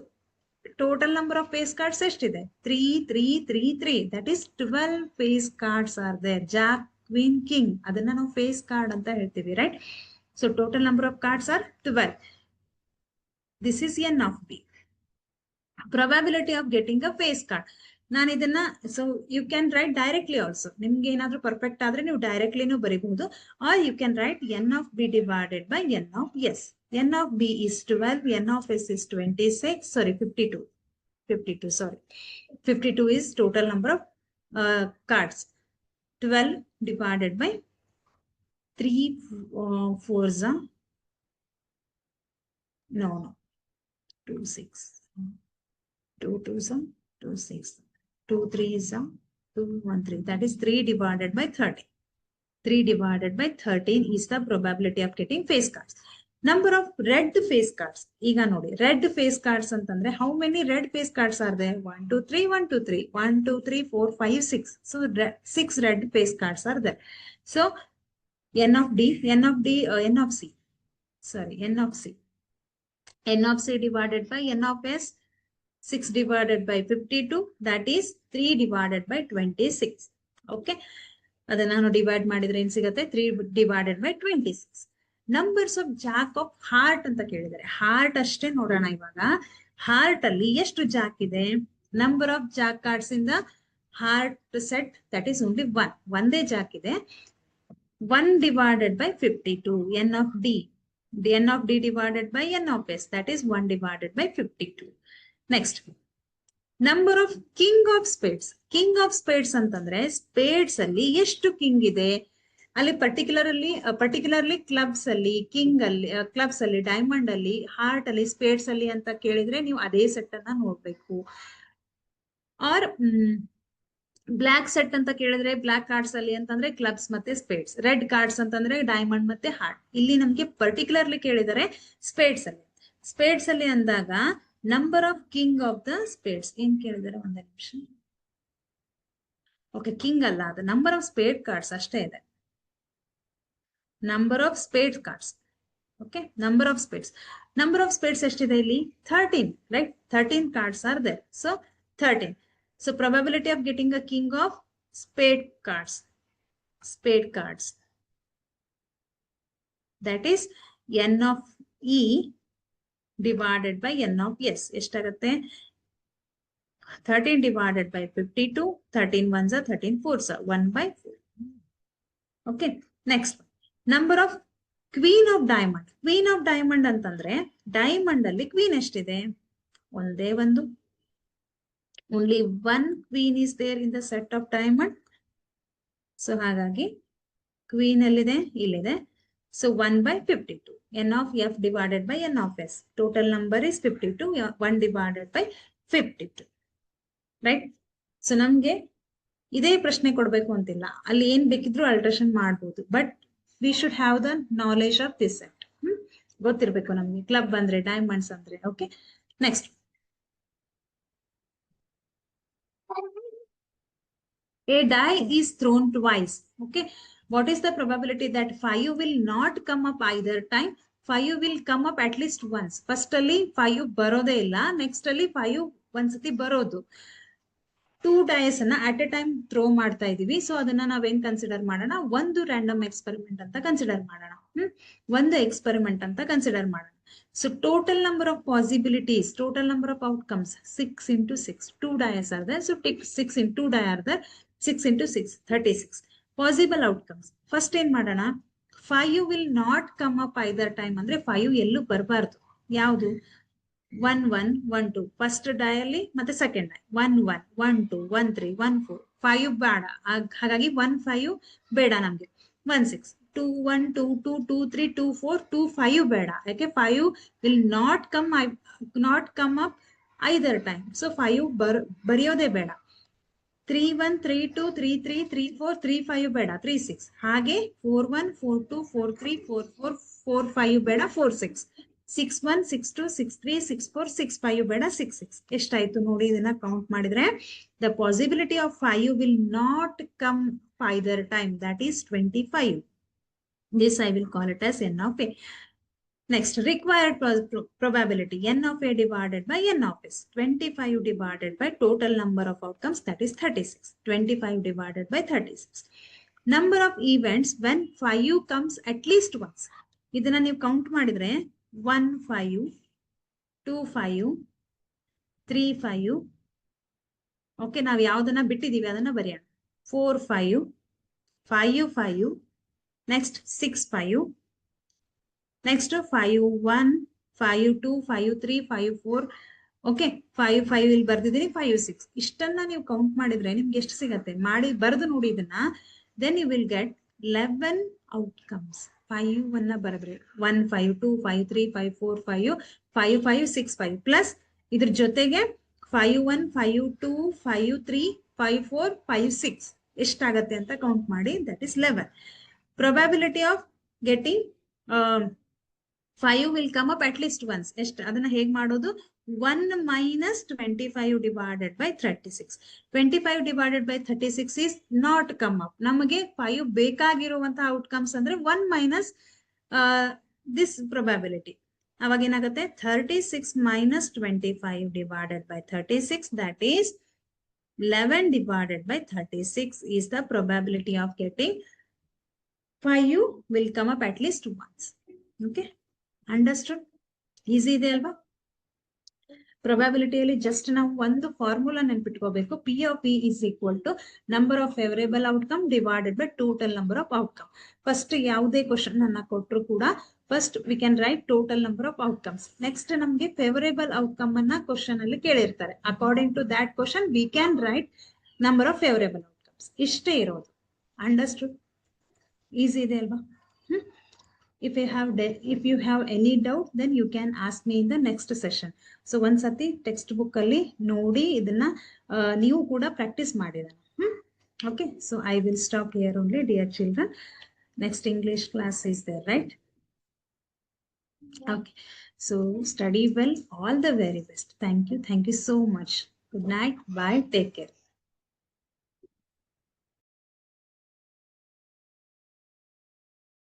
total number of face cards ಎಷ್ಟಿದೆ? 3 3 3 3. That is 12 face cards are there. Jack, queen, king, ಅದನ್ನ ನಾವು face card ಅಂತ ಹೇಳ್ತೀವಿ, right? So total number of cards are 12. This is n of b. Probability of getting a face card. ನಾನು ಇದನ್ನ, so you can write directly also. ನಿಮ್ಗೆ ಏನಾದ್ರೂ perfect ಆದ್ರೆ ನೀವು ಡೈರೆಕ್ಟ್ಲಿನೂ ಬರೀಬಹುದು, or you can write n of b divided by n of s. n of b is 12, n of s is 26, sorry 52. 52, sorry. 52 is total number of cards. 12 divided by 3 4s are, no 2 6, 2 2s are 2 6, 2 3s are 2 1 3. That is 3 divided by 13. 3 divided by 13 is the probability of getting face cards. Number of red face cards. ಈಗ ನೋಡಿ, red face cards ಅಂತಂದ್ರೆ how many red face cards are there? 1 2 3 1 2 3 1 2 3 4 5 6. So 6 red face cards are there. So n of d, n of d, n of c, sorry, n of c. n of c divided by n of s, 6 divided by 52, that is 3 divided by 26. Okay, ಅದನ್ನ ನಾನು divide ಮಾಡಿದ್ರೆ ಏನ್ ಸಿಗುತ್ತೆ? 3 divided by 26. Numbers of Jack of heart ಅಂತ ಕೇಳಿದ್ದಾರೆ. Heart ಅಷ್ಟೇ ನೋಡೋಣ ಇವಾಗ. ಹಾರ್ಟ್ ಅಲ್ಲಿ ಎಷ್ಟು ಜಾಕ್ ಇದೆ? ನಂಬರ್ ಆಫ್ ಜಾಕ್ ಕಾರ್ಡ್ಸ್ ಇಂದ heart set, that is only 1. ಒಂದೇ ಜಾಕ್ ಇದೆ. 1 divided by 52, n of d. n of d divided by n of s, that is 1 divided by 52. Next, number of king of spades. King of spades ಅಂತಂದ್ರೆ spades ಅಲ್ಲಿ ಎಷ್ಟು king ಇದೆ? ಅಲ್ಲಿ particularly clubs ಅಲ್ಲಿ, king ಅಲ್ಲಿ, clubs ಅಲ್ಲಿ, diamond ಅಲ್ಲಿ, heart ಅಲ್ಲಿ, ಸ್ಪೇಡ್ಸ್ ಅಲ್ಲಿ ಅಂತ ಕೇಳಿದ್ರೆ ನೀವು ಅದೇ ಸೆಟ್ ಅನ್ನ ನೋಡ್ಬೇಕು. ಆರ್ ಬ್ಲಾಕ್ ಸೆಟ್ ಅಂತ ಕೇಳಿದ್ರೆ ಬ್ಲಾಕ್ ಕಾರ್ಡ್ಸ್ ಅಲ್ಲಿ ಅಂತಂದ್ರೆ ಕ್ಲಬ್ಸ್ ಮತ್ತೆ ಸ್ಪೇಡ್ಸ್. ರೆಡ್ ಕಾರ್ಡ್ಸ್ ಅಂತಂದ್ರೆ ಡೈಮಂಡ್ ಮತ್ತೆ ಹಾರ್ಟ್. ಇಲ್ಲಿ ನಮ್ಗೆ ಪರ್ಟಿಕ್ಯುಲರ್ಲಿ ಕೇಳಿದರೆ ಸ್ಪೇಡ್ಸ್ ಅಲ್ಲಿ. ಸ್ಪೇಡ್ಸ್ ಅಲ್ಲಿ ಅಂದಾಗ number of king of the spades ಏನ್ ಕೇಳಿದಾರೆ? ಒಂದೇ ನಿಮಿಷ. ಓಕೆ, ಕಿಂಗ್ ಅಲ್ಲ, ಅದು ನಂಬರ್ ಆಫ್ ಸ್ಪೇಡ್ ಕಾರ್ಡ್ಸ್ ಅಷ್ಟೇ ಇದೆ. Number of spade cards. Okay, number of spades. Number of spades ಎಷ್ಟಿದೆ ಇಲ್ಲಿ? 13, right? 13 cards are there. So 13. So probability of getting a king of spade cards, that is n of e divided by n of s. ಎಷ್ಟಾಗುತ್ತೆ? 13 divided by 52, 13 ones are 13 fours are 1 by 4. Okay, next, number of queen of diamond. Queen of diamond ಅಂತಂದ್ರೆ diamond ಅಲ್ಲಿ queen ಎಷ್ಟಿದೆ? ಒಂದೇ ಒಂದು. Only one queen is there in the set of diamond. So ಹಾಗಾಗಿ queen ಎಲ್ಲಿದೆ? ಇಲ್ಲಿದೆ. So 1/52. n of f divided by n of s. Total number is 52. 1 divided by 52. Right. So ನಮ್ಗೆ ಇದೇ ಪ್ರಶ್ನೆ ಕೊಡ್ಬೇಕು ಅಂತಿಲ್ಲ, ಅಲ್ಲಿ ಏನ್ ಬೇಕಿದ್ರು ಅಲ್ಟ್ರೇಷನ್ ಮಾಡ್ಬೋದು. But we should have the knowledge of this set. ಗೊತ್ತಿರ್ಬೇಕು ನಮ್ಗೆ ಕ್ಲಬ್ ಅಂದ್ರೆ, ಡೈಮಂಡ್ಸ್ ಅಂದ್ರೆ. Okay, next. A die is thrown twice. Okay, what is the probability that 5 will not come up either time? 5 will come up at least once. First ಅಲ್ಲಿ 5 ಬರೋದೇ ಇಲ್ಲ, next ಅಲ್ಲಿ 5 ಒಂದ್ಸತಿ ಬರೋದು. 2 ಡೈಸ್ ಅನ್ನ ಅಟ್ ಎ ಟೈಮ್ ಥ್ರೋ ಮಾಡ್ತಾ ಇದೀವಿ. So ಅದನ್ನ ನಾವೇನ್ ಕನ್ಸಿಡರ್ ಮಾಡೋಣ? ಒಂದು ರ್ಯಾಂಡಮ್ ಎಕ್ಸ್ಪೆರಿಮೆಂಟ್ ಅಂತ ಕನ್ಸಿಡರ್ ಮಾಡೋಣ. ಒಂದು ಎಕ್ಸ್ಪೆರಿಮೆಂಟ್ ಅಂತ ಕನ್ಸಿಡರ್ ಮಾಡೋಣ. So total number of possibilities, total number of outcomes, 6 into 6. 2 dies are there. So take 6 into 2 die are there. 6 into 6, 36. Possible outcomes. First ಏನ್ ಮಾಡೋಣ? 5 will not come up either time. ಅಂದ್ರೆ 5 ಎಲ್ಲೂ ಬರಬಾರ್ದು. ಯಾವುದು? 1 1 1 2. First dye ಅಲ್ಲಿ ಮತ್ತೆ second dye 1 1 1 2 1 3 1 4. 5 ಬೇಡ, ಹಾಗಾಗಿ 1 5 ಬೇಡ ನಮ್ಗೆ. 1 6 2 1 2 2 2 3 2 4 2 5 ಬೇಡ, ಯಾಕೆ 5 will not come up either time. So 5 ಬರೆಯೋದೇ ಬೇಡ. 3 1 3 2 3 3 3 4 3 5 ಬೇಡ. 3 6. ಹಾಗೆ 4 1 4 2 4 3 4 4 4 5 ಬೇಡ. 4 6 6 1 6 2 6 3 6 4 6 5 ಬೇಡ. 6 6. ಎಷ್ಟಾಯ್ತು ನೋಡಿ, ಇದನ್ನ ಕೌಂಟ್ ಮಾಡಿದ್ರೆ the possibility of 5 will not come either time, that is 25. This I will call it as n of a. Next, required probability, n of a divided by n of s. 25 divided by total number of outcomes, that is 36. 25 divided by 36. Number of events when 5 comes at least once. ಇದನ್ನ ನೀವು count ಮಾಡಿದ್ರೆ 1 5 2 5 3 5. Okay, ನಾವು ಯಾವ್ದನ್ನ ಬಿಟ್ಟಿದೀವಿ ಅದನ್ನ ಬರೆಯೋಣ. 4 5 5 5. Next 6 5. Next 5 1 5 2 5 3 5 4. Okay, 5 5 ಇಲ್ಲಿ ಬರ್ದಿದ್ದೀನಿ. 5 6. ಇಷ್ಟನ್ನ ನೀವು count ಮಾಡಿದ್ರೆ ನಿಮ್ಗೆ ಎಷ್ಟು ಸಿಗತ್ತೆ? ಮಾಡಿ ಬರೆದು ನೋಡಿ ಇದನ್ನ. Then you will get 11 outcomes. 5 ಅನ್ನ ಬರೆದ್ರೆ 1 5 2 5 3 5 4 5 5 5 6 5 ಪ್ಲಸ್ ಇದ್ರ ಜೊತೆಗೆ 5 1 5 2 5 3 5 4 5 6 ಎಷ್ಟಾಗತ್ತೆ ಅಂತ ಕೌಂಟ್ ಮಾಡಿ. That is 11. Probability of getting 5 will come up at least once. ಎಷ್ಟು? ಅದನ್ನ ಹೇಗ್ ಮಾಡೋದು? 1 minus 25 divided by 36. 25 divided by 36 is not come up. ನಮಗೆ 5 ಬೇಕಾಗಿರುವಂತ ಔಟ್ಕಮ್ಸ್ ಅಂದ್ರೆ 1 minus this probability. ಅವಾಗ ಏನಾಗುತ್ತೆ? 36 minus 25 divided by 36, that is 11 divided by 36 is the probability of getting 5 will come up at least once. Okay, understood? Easy ಇದೆ ಅಲ್ವಾ? ಪ್ರೊಬ್ಯಾಬಿಲಿಟಿಯಲ್ಲಿ just ನಾವು ಒಂದು formula ನೆನ್ಪಿಟ್ಕೋಬೇಕು. P of P is equal to number of favourable outcome divided by total number of outcome. First ಯಾವುದೇ question ಅನ್ನ ಕೊಟ್ಟರು ಕೂಡ first we can write total number of outcomes. Next ನಮಗೆ ಫೇವರೇಬಲ್ ಔಟ್ಕಮ್ ಅನ್ನ question ಅಲ್ಲಿ ಕೇಳಿರ್ತಾರೆ. According to that question we can write number of favourable outcomes. ಇಷ್ಟೇ ಇರೋದು. ಅಂಡರ್ಸ್ಟುಡ್? ಈಸಿ ಇದೆ ಅಲ್ವಾ? If you have any doubt, then you can ask me in the next session. So ಒಂದ್ಸತಿ text book ಅಲ್ಲಿ ನೋಡಿ ಇದನ್ನ ನೀವು ಕೂಡ ಪ್ರಾಕ್ಟೀಸ್ ಮಾಡಿದಾನೆ. Okay, so I will stop here only, dear children. Next English class is there, right? Okay, so study well. All the very best. Thank you so much. Good night. Bye. Take care.